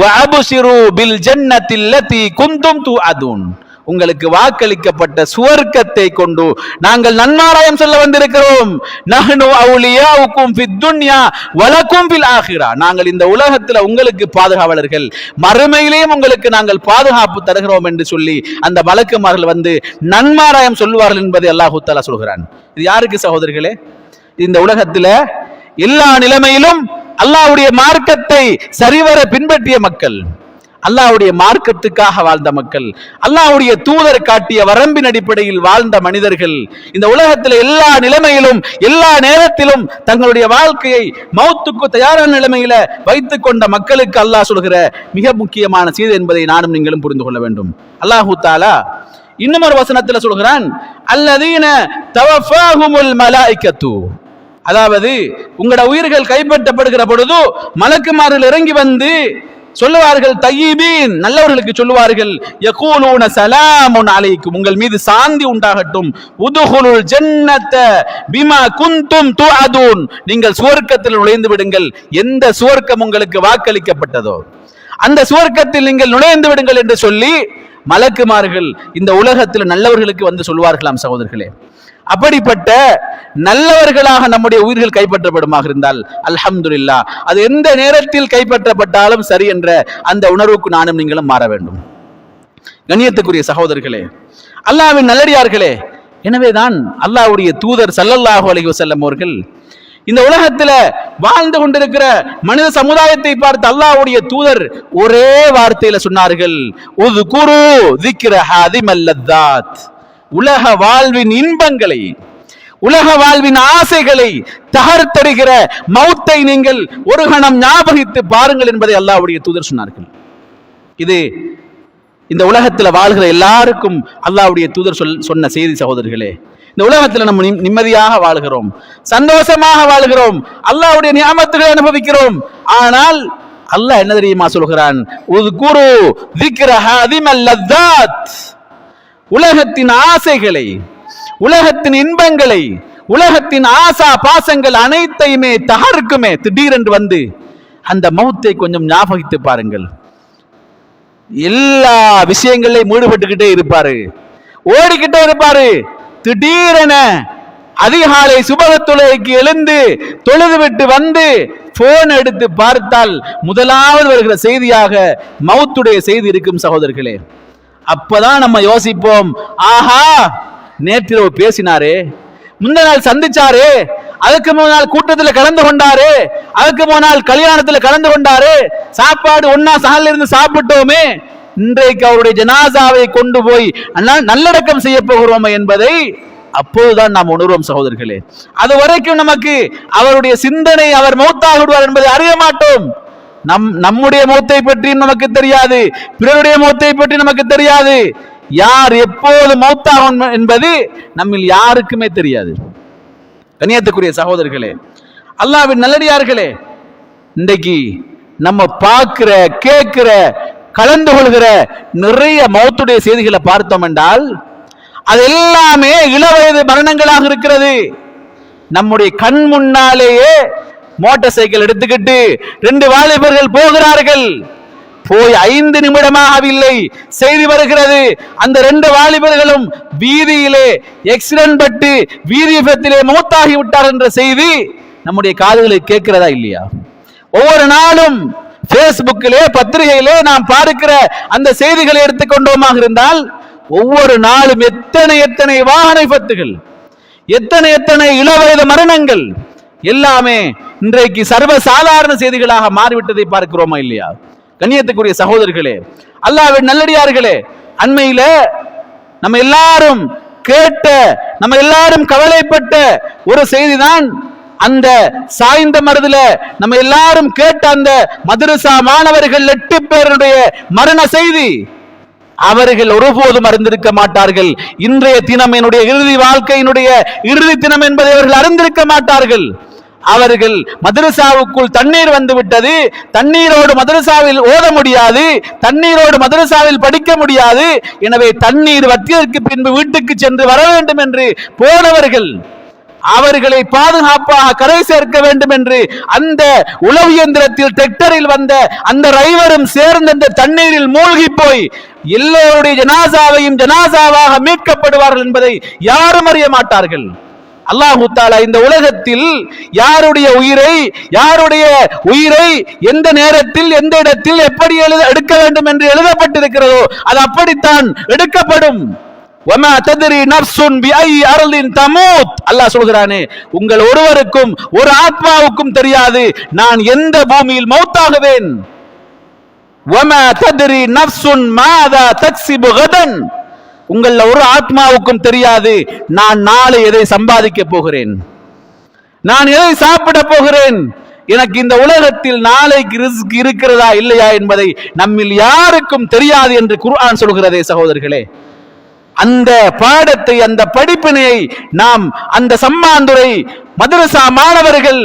வஅப்ஷிரு பில் ஜன்னத்தில் லதி குந்தும் துஅதுன், உங்களுக்கு வாக்களிக்கப்பட்ட சுவர்க்கத்தை கொண்டு நாங்கள் நன்மாராயம் சொல்ல வந்திருக்கிறோம். நஹ்னு அவுலியாவுக்கும் ஃபித் துன்யா வலக்கும் ஃபில் ஆখিরা, நாங்கள் இந்த உலகத்தில் உங்களுக்கு பாதுகாவலர்கள், மறுமையிலேயும் உங்களுக்கு நாங்கள் பாதுகாப்பு தருகிறோம் என்று சொல்லி அந்த மலக்குமார்கள் வந்து நன்மாராயம் சொல்லுவார்கள் என்பதை அல்லாஹ் தஆலா சொல்கிறான். இது யாருக்கு சகோதரர்களே? இந்த உலகத்தில் எல்லா நிலைமையிலும் அல்லாஹ்வுடைய மார்க்கத்தை சரிவர பின்பற்றிய மக்கள், அல்லாஹ்வுடைய மார்க்கத்துக்காக வாழ்ந்த மக்கள், அல்லாஹ்வுடைய தூதர் காட்டிய வரம்பின் அடிப்படையில் வாழ்ந்த மனிதர்கள், இந்த உலகத்தில் எல்லா நிலைமையிலும் எல்லா நேரத்திலும் தங்களுடைய வாழ்க்கையை மௌத்துக்கு தயாரான நிலைமையில வைத்துக் கொண்ட மக்களுக்கு அல்லாஹ் சொல்கிற மிக முக்கியமான செய்தி என்பதை நானும் நீங்களும் புரிந்து கொள்ள வேண்டும். அல்லாஹு தஆலா இன்னும் ஒரு வசனத்தில் சொல்கிறான், அல்லதீன தவஃபாஹுமுல் மலாயிகத்து, அதாவது உங்களோட உயிர்கள் கைப்பற்றப்படுகிற பொழுது மலக்குமார்கள் இறங்கி வந்து சொல்லுவார்கள், தய்யிபீன், நல்லவர்களுக்கு சொல்லுவார்கள், யகூலூன ஸலாமுன் அலைக்கும், உங்கள் மீது சாந்தி உண்டாகட்டும், உதுகுலுல் ஜன்னத பிமா குந்தும் துஅதுன், நீங்கள் சுவர்க்கத்தில் நுழைந்து விடுங்கள், எந்த சுவர்க்கம் உங்களுக்கு வாக்களிக்கப்பட்டதோ அந்த சுவர்க்கத்தில் நீங்கள் நுழைந்து விடுங்கள் என்று சொல்லி மலக்குமார்கள் இந்த உலகத்தில் நல்லவர்களுக்கு வந்து சொல்வார்களாம். சகோதரர்களே, அப்படிப்பட்ட நல்லவர்களாக நம்முடைய உயிர்கள் கைப்பற்றப்படுமாக இருந்தால் அல்ஹம்துலில்லாஹ், அது எந்த நேரத்தில் கைப்பற்றப்பட்டாலும் சரி என்ற அந்த உணர்வுக்கு நானும் நீங்களும் மாற வேண்டும். கண்ணியத்துக்குரிய சகோதரர்களே, அல்லாஹ்வின் நல்லடியார்களே, எனவேதான் அல்லாஹ்வுடைய தூதர் ஸல்லல்லாஹு அலைஹி வஸல்லம் அவர்கள் இந்த உலகத்தில் வாழ்ந்து கொண்டிருக்கிற மனித சமுதாயத்தை பார்த்து அல்லாஹ்வுடைய தூதர் ஒரே வார்த்தையில சொன்னார்கள், உذ்குரு ذிக்ர ஹாதிமல் லத்தாத், உலக வாழ்வின் இன்பங்களை, உலக வாழ்வின் ஆசைகளை தகர்த்தெறிகிற மௌத்தை நீங்கள் ஒரு கணம் ஞாபகித்து பாருங்கள் என்பதை அல்லாஹ்வுடைய தூதர் சொன்னார்கள். இது இந்த உலகத்தில் வாழ்கிற எல்லாருக்கும் அல்லாஹ்வுடைய தூதர் சொன்ன செய்தி. சகோதரர்களே, இந்த உலகத்தில் நம்ம நிம்மதியாக வாழ்கிறோம், சந்தோஷமாக வாழ்கிறோம், அல்லாஹ்வுடைய நியாமத்துகளை அனுபவிக்கிறோம். ஆனால் அல்லாஹ் என்ன தெரியுமா சொல்கிறான்? உذ்குரு ذிக்ர ஹாதிமல் லத்தாத், உலகத்தின் ஆசைகளை, உலகத்தின் இன்பங்களை, உலகத்தின் ஆசா பாசங்கள் அனைத்தையுமே தகர்க்குமே திடீரென்று வந்து அந்த மௌத்தை கொஞ்சம் ஞாபகித்து பாருங்கள். எல்லா விஷயங்களையும் ஈடுபட்டுக்கிட்டே இருப்பாரு, ஓடிக்கிட்டே இருப்பாரு. திடீரென அதிகாலை சுபகத்துளைக்கு எழுந்து தொழுது விட்டு வந்து போன் எடுத்து பார்த்தால் முதலாவது வருகிற செய்தியாக மௌத்துடைய செய்தி இருக்கும். சகோதரர்களே, அப்பதான் நம்ம யோசிப்போம், ஆஹா, நேற்றிரவு பேசினாரே, முந்த நாள் சந்திச்சாரு, அதுக்கு முன்னால் கூட்டத்தில் கலந்து கொண்டாரு, அதுக்கு முன்னால் கல்யாணத்தில் கலந்து கொண்டாரு, சாப்பாடு ஒன்னா சாலில் இருந்து சாப்பிட்டோமே, இன்றைக்கு அவருடைய ஜனாசாவை கொண்டு போய் நல்லடக்கம் செய்ய போகிறோம் என்பதை அப்போதுதான் நாம் உணர்வோம். சகோதரர்களே, அது வரைக்கும் நமக்கு அவருடைய சிந்தனை, அவர் மௌத்தாக விடுவார் என்பதை அறிய மாட்டோம். நம்முடைய மௌத்தை பற்றி நமக்கு தெரியாது, பிறருடைய மௌத்தை பற்றி நமக்கு தெரியாது. யார் எப்போது மௌத்தாகும் என்பது நம்மில் யாருக்குமே தெரியாது. கண்ணியத்துக்குரிய சகோதரர்களே, அல்லாஹ்வின் நல்லடியார்களே, இன்றைக்கு நம்ம பார்க்கிற, கேட்கிற, கலந்து கொள்கிற நிறைய மௌத்துடைய செய்திகளை பார்த்தோம் என்றால் அது எல்லாமே இளவயது மரணங்களாக இருக்கிறது. நம்முடைய கண் முன்னாலேயே மோட்டார் சைக்கிள் எடுத்துக்கிட்டு 2 வாலிபர்கள் போகிறார்கள். போய் 5 நிமிடமாகவில்லை, செய்தி வருகிறது, அந்த 2 வாலிபர்களும் வீதியிலே ஆக்சிடென்ட் பட்டு வீதி விபத்திலே மௌத்தாகி விட்டார் என்ற செய்தி நம்முடைய காதுகளில் கேட்கிறதா இல்லையா? ஒவ்வொரு நாளும் பேஸ்புக்கிலே பத்திரிகையிலே நாம் பார்க்கிற அந்த செய்திகளை எடுத்துக்கொண்டோமாக இருந்தால் ஒவ்வொரு நாளும் எத்தனை வாகன விபத்துகள், எத்தனை இளவயது மரணங்கள் எல்லாமே இன்றைக்கு சர்வசாதாரண செய்திகளாக மாறிவிட்டதை பார்க்கிறோமா இல்லையா? கண்ணியத்துக்குரிய சகோதரர்களே, அல்லாஹ்வின் நல்லடியார்களே, அண்மையில நம்ம எல்லாரும் கேட்ட, நம்ம எல்லாரும் கவலைப்பட்ட ஒரு செய்திதான் அந்த சாய்ந்த மருதுல நம்ம எல்லாரும் கேட்ட அந்த மதரசா மாணவர்கள் 8 பேருடைய மரண செய்தி. அவர்கள் ஒருபோதும் அறிந்திருக்க மாட்டார்கள். இன்றைய தினம் என்னுடைய இறுதி வாழ்க்கையினுடைய இறுதி தினம் என்பதை அவர்கள் அறிந்திருக்க மாட்டார்கள். அவர்கள் மதரசாவுக்குள் தண்ணீர் வந்து விட்டது, தண்ணீரோடு மதரசாவில் ஓத முடியாது, தண்ணீரோடு மதரசாவில் படிக்க முடியாது, எனவே தண்ணீர் வற்றியதற்கு பின்பு வீட்டுக்கு சென்று வர வேண்டும் என்று போனவர்கள், அவர்களை பாதுகாப்பாக கரை சேர்க்க வேண்டும் என்று அந்த உளவு இயந்திரத்தில் டிராக்டரில் வந்த அந்த டிரைவரும் சேர்ந்த அந்த தண்ணீரில் மூழ்கி போய் எல்லோருடைய ஜனாசாவையும் ஜனாசாவாக மீட்கப்படுவார்கள் என்பதை யாரும் அறிய மாட்டார்கள். அல்லாஹு தஆலா இந்த உலகத்தில் யாருடைய உயிரை எந்த நேரத்தில் எந்த இடத்தில் எப்படி எடுக்க வேண்டும் என்று எழுதப்பட்டிருக்கிறதோ அது அப்படித்தான் எடுக்கப்படும். வமா தத்ரி நஃப்ஸுன் பிஐ அர்லின் தமூத். அல்லாஹ் சொல்கிறானே, உங்கள் ஒருவருக்கும் ஒரு ஆத்மாவுக்கும் தெரியாது நான் எந்த பூமியில் மௌத்தாகுவேன். வமா தத்ரி நஃப்ஸுன் மாதா தக்ஸிபு கதன். உங்கள ஒரு ஆத்மாவுக்கும் தெரியாது நான் நாளை எதை சம்பாதிக்க போகிறேன், நான் எதை சாப்பிட போகிறேன், எனக்கு இந்த உலகத்தில் நாளைக்கு ரிஸ்க் இருக்கிறதா இல்லையா என்பதை நம்மில் யாருக்கும் தெரியாது என்று குர்ஆன் சொல்கிறதே சகோதரர்களே. அந்த பாடத்தை, அந்த படிப்பினையை நாம் அந்த சம்மாந்துறை மதரசா மாணவர்கள்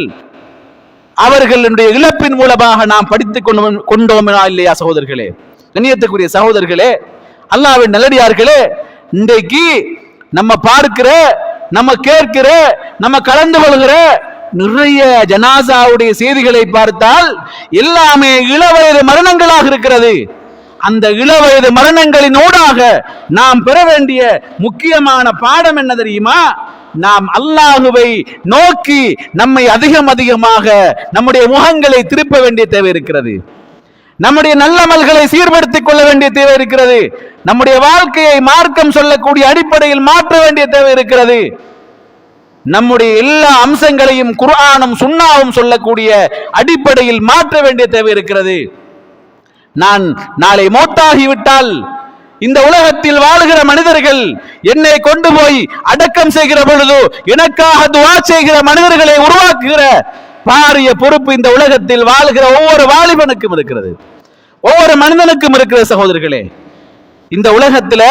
அவர்களுடைய இழப்பின் மூலமாக நாம் படித்துக் கொண்டோமா இல்லையா சகோதரர்களே? கண்ணியத்துக்குரிய சகோதரர்களே, அல்லாஹ்வின் நல்லடியார்களே, இன்றைக்கு நம்ம பார்க்கிற, நம்ம கேட்கிற, நம்ம கலந்து கொள்கிற நிறைய ஜனாசாவுடைய செய்திகளை பார்த்தால் எல்லாமே இளவயது மரணங்களாக இருக்கிறது. அந்த இளவயது மரணங்களின் ஊடாக நாம் பெற வேண்டிய முக்கியமான பாடம் என்ன தெரியுமா? நாம் அல்லாஹுவை நோக்கி நம்மை அதிகமாக நம்முடைய முகங்களை திருப்ப வேண்டிய தேவை இருக்கிறது. நம்முடைய நல்லமல்களை சீர்படுத்திக் கொள்ள வேண்டிய தேவை இருக்கிறது. நம்முடைய வாழ்க்கையை மார்க்கம் சொல்லக்கூடிய அடிப்படையில் மாற்ற வேண்டிய தேவை இருக்கிறது. நம்முடைய எல்லா அம்சங்களையும் குர்ஆனும் சுன்னாவும் சொல்லக்கூடிய அடிப்படையில் மாற்ற வேண்டிய தேவை இருக்கிறது. நான் நாளை மௌத்தாகிவிட்டால் இந்த உலகத்தில் வாழுகிற மனிதர்கள் என்னை கொண்டு போய் அடக்கம் செய்கிற பொழுது எனக்காக துஆ செய்கிற மனிதர்களை உருவாக்குகிற பாரிய பொறுப்பு இந்த உலகத்தில் வாழுகிற ஒவ்வொரு வாலிபனுக்கும் இருக்கிறது, ஒவ்வொரு மனிதனுக்கும் இருக்கிற சகோதரர்களே. இந்த உலகத்தில்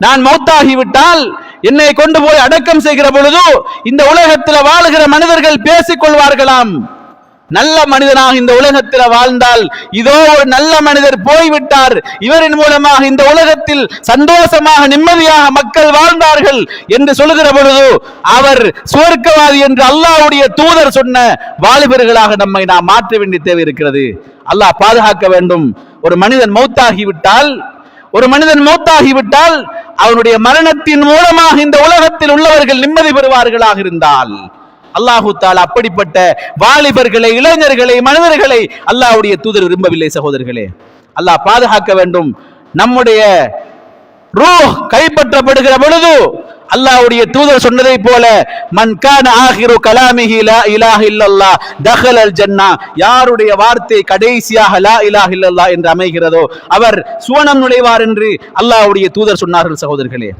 நான் மௌத்தாகிவிட்டால் என்னை கொண்டு போய் அடக்கம் செய்கிற பொழுது இந்த உலகத்தில் வாழுகிற மனிதர்கள் பேசிக் கொள்வார்களாம், நல்ல மனிதனாக இந்த உலகத்தில் வாழ்ந்தால் இதோ ஒரு நல்ல மனிதர் போய்விட்டார், இவரின் மூலமாக இந்த உலகத்தில் சந்தோஷமாக நிம்மதியாக மக்கள் வாழ்ந்தார்கள் என்று சொல்லுகிற பொழுது அவர் சுவர்க்கவாதி என்று அல்லாஹ்வுடைய தூதர் சொன்ன வாலிபர்களாக நம்மை நாம் மாற்ற வேண்டிய தேவை இருக்கிறது. அல்லாஹ் பாதுகாக்க வேண்டும். ஒரு மனிதன் மௌத்தாகிவிட்டால் அவனுடைய மரணத்தின் மூலமாக இந்த உலகத்தில் உள்ளவர்கள் நிம்மதி பெறுவார்களாக இருந்தால் அல்லாஹு தஆலா அப்படிப்பட்ட வாலிபர்களை, இளைஞர்களை, மனிதர்களை அல்லாஹ்வுடைய தூதர் விரும்பவில்லை சகோதரர்களே. அல்லாஹ் பாதுகாக்க வேண்டும். நம்முடைய ரூஹ் கைப்பற்றப்படுகிற பொழுது அல்லாஹ்வுடைய தூதர் சொன்னதை போல மன் கான ஆகிரு கலாமிஹி லா இலாஹ இல்லல்லாஹ் தഖலல் ஜன்னா, யாருடைய வார்த்தை கடைசியாக லா இலாஹ இல்லல்லாஹ் என்று அமைகிறதோ அவர் சுவனம் நுழைவார் என்று அல்லாஹ்வுடைய தூதர் சொன்னார்கள் சகோதரர்களே.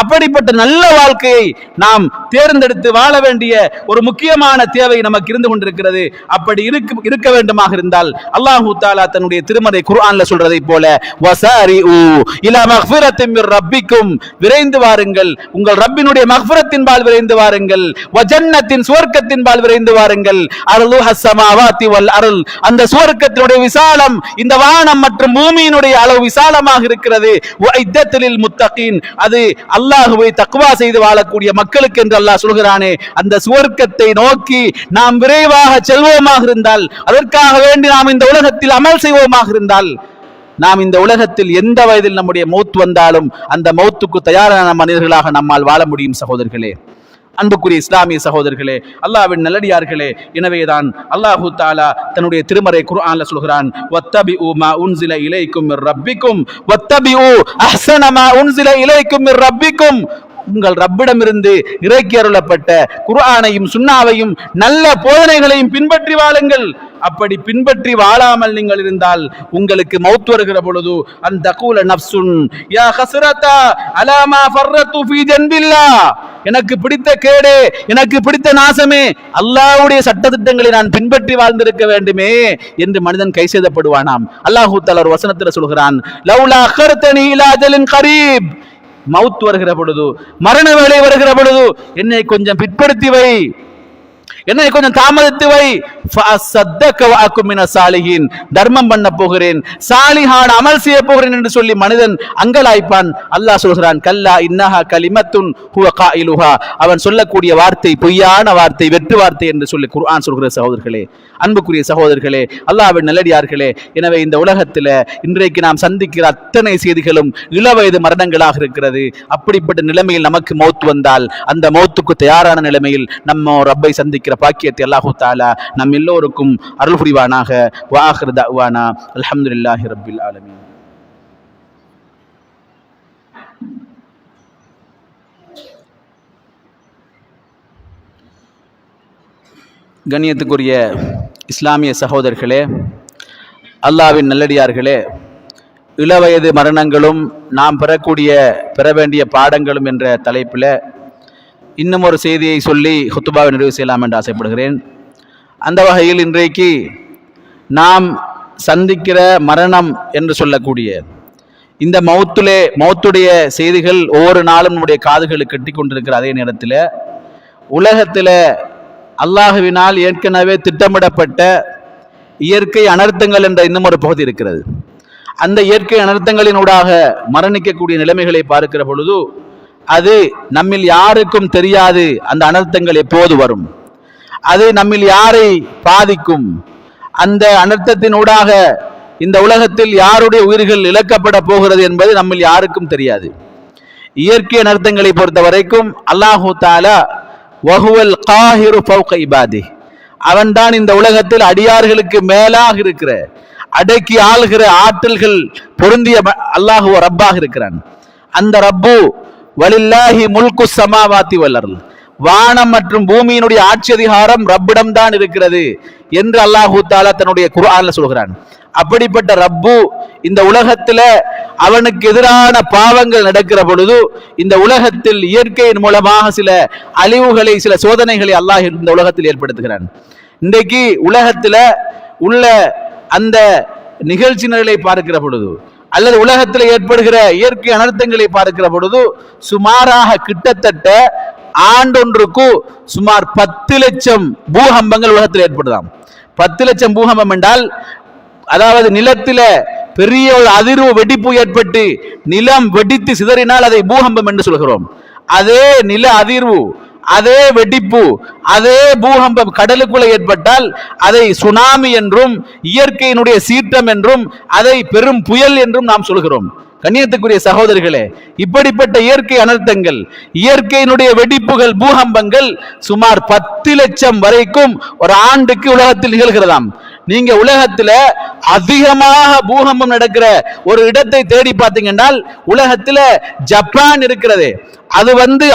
அப்படிப்பட்ட நல்ல வாழ்க்கையை நாம் தேர்ந்தெடுத்து வாழ வேண்டிய ஒரு முக்கியமான தேவை நமக்கு இருந்து கொண்டிருக்கிறது. அப்படி இருக்க வேண்டுமாக இருந்தால் அல்லாஹு தஆலா தன்னுடைய திருமறை குர்ஆன்ல சொல்றதை போல வஸாரிஉ இலா மக்ஃபிரத்தின் மிர் ரப்பிக்கும், விரைந்து வாருங்கள் உங்கள் ரப்பினுடைய மக்ஃபிரத்தின் பால் விரைந்து வாருங்கள், வ ஜன்னத்தின் சுவர்க்கத்தின் பால் விரைந்து வாருங்கள், அர்லுஹஸ் ஸமாவாதி வல் அர்ல், அந்த சுவர்க்கத்தினுடைய விசாலம் இந்த வானம் மற்றும் பூமியினுடைய அளவு விசாலமாக இருக்கிறது, வ இத்தலில் முத்தகீன், அது அல்லாஹ்வை தக்வா செய்து வாழக்கூடிய மக்களுக்கு என்று அல்லாஹ் சொல்கிறானே, அந்த சுவர்க்கத்தை நோக்கி நாம் விரைவாக செல்வோமாக இருந்தால், அதற்காக வேண்டி நாம் இந்த உலகத்தில் அமல் செய்வோமாக இருந்தால், நாம் இந்த உலகத்தில் எந்த வயதில் நம்முடைய மௌத் வந்தாலும் அந்த மௌத்துக்கு தயாரான மனிதர்களாக நம்மால் வாழ முடியும். சகோதரர்களே, அன்புக்குரிய இஸ்லாமிய சகோதரர்களே, அல்லாஹ்வின் நல்லடியார்களே, எனவேதான் அல்லாஹு தஆலா தன்னுடைய திருமறை குர்ஆன்ல சொல்கிறான், வத்தபிஉ மா உன்ஸில இலைக்கும் மிர் ரப்பிக்கும் வத்தபிஉ அஹ்ஸன மா உன்ஸில இலைக்கும் மிர் ரப்பிக்கும். உங்கள் ரப்பிடமிருந்து இறக்கி அருளப்பட்ட குர்ஆனையும் சுன்னாவையும் நல்ல போதனைகளையும் பின்பற்றி வாழுங்கள். அப்படி பின்பற்றி வாழாமல் நீங்கள் இருந்தால் உங்களுக்கு மௌத் வருகிற பொழுது அந்த கூல நஃப்சுன் யா ஹஸ்ரதா அலா மா ஃபர்ரது ஃபீ ஜன்பில்லாஹ், எனக்கு பிடித்த கேடே, எனக்கு பிடித்த நாசமே, அல்லாஹ்வுடைய சட்டதிட்டங்களை நான் பின்பற்றி வாழ்ந்திருக்க வேண்டுமே என்று மனிதன் கை செய்தப்படுவானாம். அல்லாஹ் தஆலா ஒரு வசனத்தில் சொல்கிறான், லவ்லா அഖர்தனி இலா அஜலின் கரீப், மவுத் வருகிற பொழுது, மரண வேளை வருகிற பொழுது என்னை கொஞ்சம் பிற்படுத்தி வை, என்னை கொஞ்சம் தாமதித்து வை, தர்மம் பண்ண போகிறேன், சாலிஹான அமல் செய்ய போகிறேன் என்று சொல்லி மனிதன் அங்கலாய்ப்பான். அல்லாஹ் சொல்கிறான், கல்லா இன்னஹா கலிமத்துன் ஹுவ காயிலுஹா, அவன் சொல்லக்கூடிய வார்த்தை பொய்யான வார்த்தை, வெற்று வார்த்தை என்று சொல்லி குர்ஆன் சொல்கிற சகோதரர்களே, அன்புக்குரிய சகோதரர்களே, அல்லாஹ்வின் நல்லடியார்களே, எனவே இந்த உலகத்தில் இன்றைக்கு நாம் சந்திக்கிற அத்தனை செய்திகளும் இளவயது மரணங்களாக இருக்கிறது. அப்படிப்பட்ட நிலைமையில் நமக்கு மௌத் வந்தால் அந்த மௌத்துக்கு தயாரான நிலைமையில் நம்ம ரப்பை சந்திக்கிற பாக்கியத்தை அல்லாஹு தஆலா நம் எல்லோருக்கும் அருள் புரிவானாக. வ ஆகிரு தஅவானா அல்ஹம்துலில்லாஹி ரப்பில் ஆலமீன். கண்ணியத்துக்குரிய இஸ்லாமிய சகோதரர்களே, அல்லாஹ்வின் நல்லடியார்களே, இளவயது மரணங்களும் நாம் பெற வேண்டிய பாடங்களும் என்ற தலைப்பில் இன்னும் ஒரு செய்தியை சொல்லி ஹுத்துபாவை நிறைவு செய்யலாம் என்று ஆசைப்படுகிறேன். அந்த வகையில் இன்றைக்கு நாம் சந்திக்கிற மரணம் என்று சொல்லக்கூடிய இந்த மௌத்துடைய செய்திகள் ஒவ்வொரு நாளும் நம்முடைய காதுகளுக்கு கட்டி கொண்டிருக்கிற அதே நேரத்தில் உலகத்தில் அல்லாஹுவினால் ஏற்கனவே திட்டமிடப்பட்ட இயற்கை அனர்த்தங்கள் என்ற இன்னும் ஒரு பகுதி இருக்கிறது. அந்த இயற்கை அனர்த்தங்களினூடாக மரணிக்கக்கூடிய நிலைமைகளை பார்க்கிற பொழுது அது நம்மில் யாருக்கும் தெரியாது. அந்த அனர்த்தங்கள் எப்போது வரும், அது நம்மில் யாரை பாதிக்கும், அந்த அனர்த்தத்தினூடாக இந்த உலகத்தில் யாருடைய உயிர்கள் இழக்கப்பட போகிறது என்பது நம்மில் யாருக்கும் தெரியாது. இயற்கை அனர்த்தங்களை பொறுத்த வரைக்கும் அல்லாஹு தஆலா வஹுவல் காஹிரு ஃபௌக இபாதி, அவன்தான் இந்த உலகத்தில் அடியார்களுக்கு மேலாக இருக்கிற, அடக்கி ஆளுகிற ஆற்றல்கள் பொருந்திய அல்லாஹு ரப்பாக இருக்கிறான். அந்த ரப்பு வலில்லாஹி முல்கு ஸமாவாத்தி வல் அர்ல், வானம் மற்றும் பூமியினுடைய ஆட்சி அதிகாரம் ரப்பிடம் தான் இருக்கிறது என்று அல்லாஹு தஆலா தன்னுடைய குர்ஆன்ல சொல்கிறான். அப்படிப்பட்ட ரப்பு இந்த உலகத்துல அவனுக்கு எதிரான பாவங்கள் நடக்கிற பொழுது இந்த உலகத்தில் இயற்கையின் மூலமாக சில அழிவுகளை, சில சோதனைகளை அல்லாஹ் இந்த உலகத்தில் ஏற்படுத்துகிறான். இன்றைக்கு உலகத்துல உள்ள அந்த நிகழ்ச்சி நிலையை பார்க்கிற பொழுது அல்லது உலகத்தில் ஏற்படுகிற இயற்கை அனர்த்தங்களை பார்க்கிற பொழுது சுமாராக கிட்டத்தட்ட ஆண்டொன்றுக்கு சுமார் 10 லட்சம் பூகம்பங்கள் உலகத்தில் ஏற்படுதாம். 10 லட்சம் பூகம்பம் என்றால், அதாவது நிலத்தில பெரிய ஒரு அதிர்வு வெடிப்பு ஏற்பட்டு நிலம் வெடித்து சிதறினால் அதை பூகம்பம் என்று சொல்கிறோம். அதே நில அதிர்வு, அதே வெடிப்பு, அதே பூகம்பம் கடலுக்குள்ள ஏற்பட்டால் அதை சுனாமி என்றும் இயற்கையினுடைய சீற்றம் என்றும் அதை பெரும் புயல் என்றும் நாம் சொல்கிறோம். கண்ணியத்துக்குரிய சகோதரர்களே, இப்படிப்பட்ட இயற்கை அனர்த்தங்கள், இயற்கையினுடைய வெடிப்புகள், பூகம்பங்கள் சுமார் 10 லட்சம் வரைக்கும் ஒரு ஆண்டுக்கு உலகத்தில் நிகழ்கிறதாம். நீங்க உலகத்துல அதிகமாக பூகம்பம் நடக்கிற ஒரு இடத்தை தேடி பார்த்தீங்கன்னா உலகத்துல ஜப்பான் இருக்கிறது. அது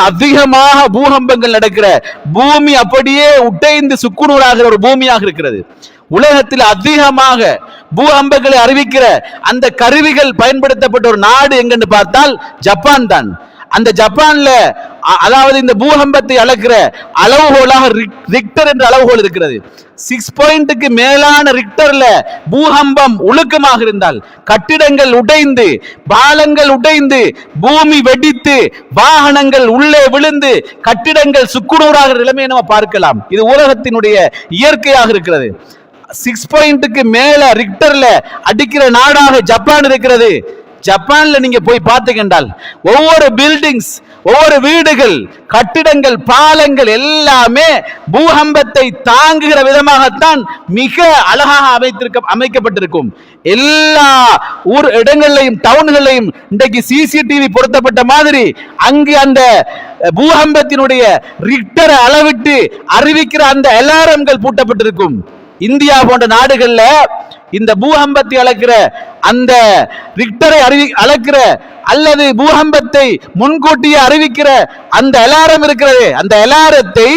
அதிகமாக பூகம்பங்கள் நடக்கிற பூமி, அப்படியே உடைந்து சுக்குநூறாகிற ஒரு பூமியாக இருக்கிறது. உலகத்தில் அதிகமாக பூகம்பங்களை அறிவிக்கிற அந்த கருவிகள் பயன்படுத்தப்பட்ட ஒரு நாடு எங்கன்னு பார்த்தால் ஜப்பான் தான். அந்த ஜப்பான்ல அதாவது இந்த பூகம்பத்தை அளக்கிற அளவுகோலாக ரிக்டர் என்ற அளவுகோல் இருக்கிறது. 6 பாயிண்ட்டுக்கு மேலான ரிக்டர்ல பூகம்பம் ஒழுக்கமாக இருந்தால் கட்டிடங்கள் உடைந்து, பாலங்கள் உடைந்து, பூமி வெடித்து, வாகனங்கள் உள்ளே விழுந்து, கட்டிடங்கள் சுக்குநூறாகிற நிலைமையை நம்ம பார்க்கலாம். இது உலகத்தினுடைய இயற்கையாக இருக்கிறது. 6 பாயிண்ட்டுக்கு மேல ரிக்டர்ல அடிக்கிற நாடாக ஜப்பான் இருக்கிறது. ஜப்பான்ல நீங்க போய் பார்த்தீங்கன்றால் ஒவ்வொரு பில்டிங்ஸ், ஒவ்வொரு வீடுகள், கட்டிடங்கள், பாலங்கள் எல்லாமே பூகம்பத்தை தாங்குகிற விதமாகத்தான் மிக அழகாக அமைக்கப்பட்டிருக்கும். எல்லா ஊர் இடங்களையும் டவுன்களையும் இன்றைக்கு சிசிடிவி பொருத்தப்பட்ட மாதிரி அங்கு அந்த பூகம்பத்தினுடைய ரிக்டரை அளவிட்டு அறிவிக்கிற அந்த அலாரங்கள் பூட்டப்பட்டிருக்கும். இந்தியா போன்ற நாடுகள்ல இந்த பூகம்பத்தை அளக்கிற அந்த ரிக்டரை அளக்கிற அல்லது பூகம்பத்தை முன்கூட்டியே அறிவிக்கிற அந்த அலாரம் இருக்கிறது. அந்த அலாரத்தை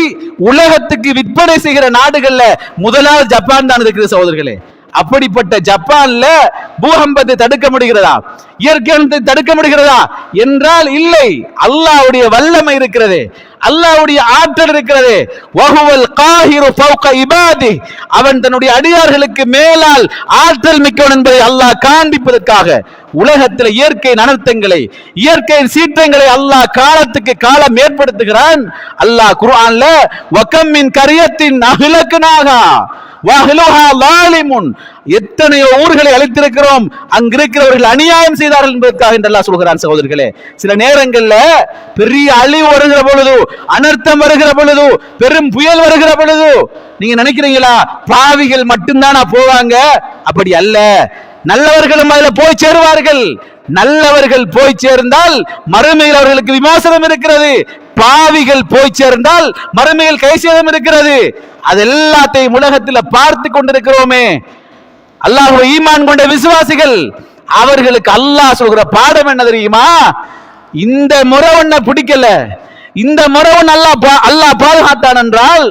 உலகத்துக்கு விற்பனை செய்கிற நாடுகள்ல முதலாவது ஜப்பான் தான் இருக்கிறது சகோதரர்களே. அப்படிப்பட்ட ஜப்பான்ல பூகம்பத்தை தடுக்க முடிகிறதா? இயற்கை தடுக்க முடிகிறதா என்றால் இல்லை. அல்லாஹ்வுடைய வல்லமை இருக்கிறது, அல்லாஹ்வுடைய ஆற்றல் இருக்கிறது. வஹுவல் காஹிரு ஃபௌக இபாதி, அவன் தன்னுடைய அடியார்களுக்கு மேலால் ஆற்றல் மிக்கவன் என்பதை அல்லாஹ் காண்பிப்பதற்காக உலகத்தில் இயற்கையின் அனர்த்தங்களை, இயற்கையின் சீற்றங்களை அல்லாஹ் காலத்துக்கு காலம் ஏற்படுத்துகிறான். அல்லாஹ் குர்ஆன்ல வகம் மின் கரியத்தின் அஹ்லக்னாஹா வஹ்லுஹா லாலிமுன், எத்தனையோ ஊர்களை அழித்திருக்கிறோம், அங்கிருக்கிறவர்கள் அநியாயம் செய்தார்கள் என்பதற்காக என்று அல்லாஹ் சொல்கிறான். சகோதரர்களே, சில நேரங்கள்ல பெரிய அழிவு வருகிற பொழுது, அனர்த்தம் வருகிற பொழுது, பெரும் புயல் வருகிற பொழுது நீங்க நினைக்கிறீங்களா பாவிகள் மட்டும்தானா போவாங்க? அப்படி அல்ல, நல்லவர்களும் அதுல போய் சேருவார்கள். நல்லவர்கள் போய் சேர்ந்தால் மறுமையில் அவர்களுக்கு விமோசனம் இருக்கிறது. பாவிகள் போய் சேர்ந்தால் மறுமையில் கைசேதம் இருக்கிறது. அது எல்லாத்தையும் உலகத்தில் பார்த்து கொண்டிருக்கிறோமே. அல்லாஹ்வை ஈமான் கொண்ட விசுவாசிகள், அவர்களுக்கு அல்லாஹ் சொல்கிற பாடம் என்ன தெரியுமா? இந்த முறை ஒன்ன பிடிக்கல, இந்த முறை ஒன்னு அல்லாஹ் பாதுகாத்தான் என்றால்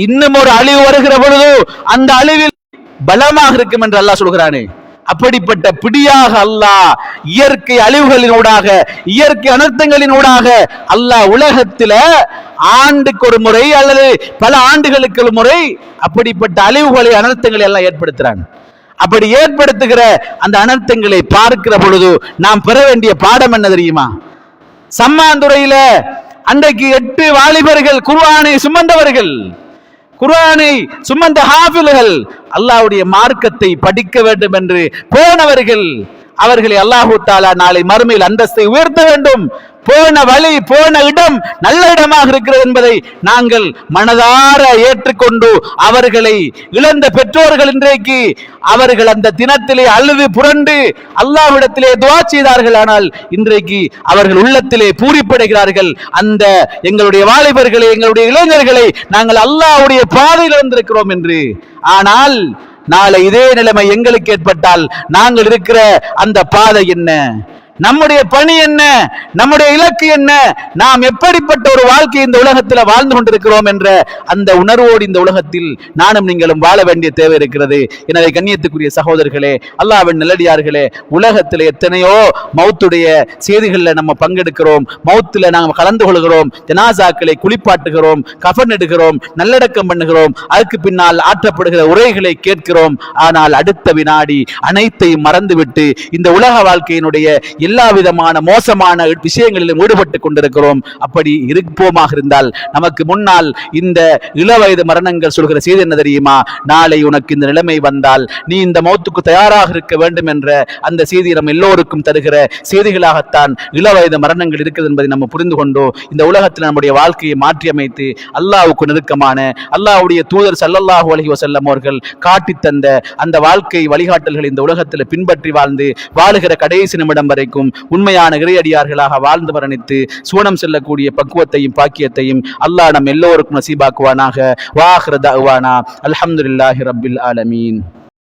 இன்னும் ஒரு அழிவு வருகிற பொழுது அந்த அழிவில் பலமாக இருக்கும் என்று அல்லாஹ் சொல்கிறானே. அப்படிப்பட்ட பிடியாக அல்லாஹ் இயற்கை அழிவுகளினூடாக, இயற்கை அனர்த்தங்களினூடாக அல்லாஹ் உலகத்தில ஆண்டுக்கு ஒரு முறை அல்லது பல ஆண்டுகளுக்கு ஒரு முறை அப்படிப்பட்ட அழிவுகளை, அனர்த்தங்களை எல்லாம் ஏற்படுத்துறாங்க. அப்படி ஏற்படுத்துகிற அந்த அனர்த்தங்களை பார்க்கிற பொழுது நாம் பெற வேண்டிய பாடம் என்ன தெரியுமா? சம்மாந்துறையில அன்றைக்கு 8 வாலிபர்கள் குர்ஆனை சுமந்தவர்கள், குர்ஆனை சுமந்த ஹாஃபில்கள், அல்லாஹ்வுடைய மார்க்கத்தை படிக்க வேண்டும் என்று போனவர்கள், அவர்களை அல்லாஹ் தஆலா நாளை மறுமையில் அந்தஸ்தை உயர்த்த வேண்டும். போன வழி, போன இடம் நல்ல இடமாக இருக்கிறது என்பதை நாங்கள் மனதார ஏற்றுக்கொண்டு, அவர்களை இழந்த பெற்றோர்கள் இன்றைக்கு அவர்கள் அந்த தினத்திலே அழுது புரண்டு அல்லாஹ்விடத்திலே துஆ செய்தார்கள். ஆனால் இன்றைக்கு அவர்கள் உள்ளத்திலே பூரிப்படைகிறார்கள். அந்த எங்களுடைய வாலிபர்களை, எங்களுடைய இளைஞர்களை நாங்கள் அல்லாஹ்வுடைய பாதையில் வந்திருக்கிறோம் என்று. ஆனால் நாளை இதே நிலைமை எங்களுக்கு ஏற்பட்டால் நாங்கள் இருக்கிற அந்த பாதை என்ன? நம்முடைய பணி என்ன? நம்முடைய இலக்கு என்ன? நாம் எப்படிப்பட்ட ஒரு வாழ்க்கை இந்த உலகத்தில் வாழ்ந்து கொண்டிருக்கிறோம் என்ற அந்த உணர்வோடு இந்த உலகத்தில் நானும் நீங்களும் வாழ வேண்டிய தேவை இருக்கிறது. எனவே கண்ணியத்துக்குரிய சகோதரர்களே, அல்லாஹ்வின் நல்லடியார்களே, உலகத்தில் எத்தனையோ மௌத்துடைய செய்திகளில் நம்ம பங்கெடுக்கிறோம், மௌத்துல நாம் கலந்து கொள்கிறோம், ஜனாசாக்களை குளிப்பாட்டுகிறோம், கஃன் எடுக்கிறோம், நல்லடக்கம் பண்ணுகிறோம், அதுக்கு பின்னால் ஆற்றப்படுகிற உரைகளை கேட்கிறோம். ஆனால் அடுத்த வினாடி அனைத்தையும் மறந்துவிட்டு இந்த உலக வாழ்க்கையினுடைய எல்லா விதமான மோசமான விஷயங்களிலும் ஈடுபட்டுக் கொண்டிருக்கிறோம். அப்படி இருப்போமாக இருந்தால் நமக்கு முன்னால் இந்த இளவயது மரணங்கள் சொல்கிற செய்தி என்ன தெரியுமா? நாளை உனக்கு இந்த நிலைமை வந்தால் நீ இந்த மௌத்துக்கு தயாராக இருக்க வேண்டும் என்ற அந்த செய்தி நம்ம எல்லோருக்கும் தருகிற செய்திகளாகத்தான் இளவயது மரணங்கள் இருக்கிறது என்பதை நம்ம புரிந்து கொண்டோ இந்த உலகத்தில் நம்முடைய வாழ்க்கையை மாற்றி அமைத்து அல்லாஹ்வுக்கு நெருக்கமான, அல்லாஹ்வுடைய தூதர் ஸல்லல்லாஹு அலைஹி வஸல்லம் அவர்கள் காட்டி தந்த அந்த வாழ்க்கை வழிகாட்டல்களை இந்த உலகத்தில் பின்பற்றி வாழ்ந்து வாழுகிற கடைசி நிமிடம் வரைக்கும் உண்மையான இறையடியார்களாக வாழ்ந்து மரணித்து சுவனம் செல்லக்கூடிய பக்குவத்தையும் பாக்கியத்தையும் அல்லாஹ் நம் எல்லோருக்கும் நசீபாக்குவானாக. வாஹிரு தஅவானா அல்ஹம்துலில்லாஹி ரப்பில் ஆலமீன்.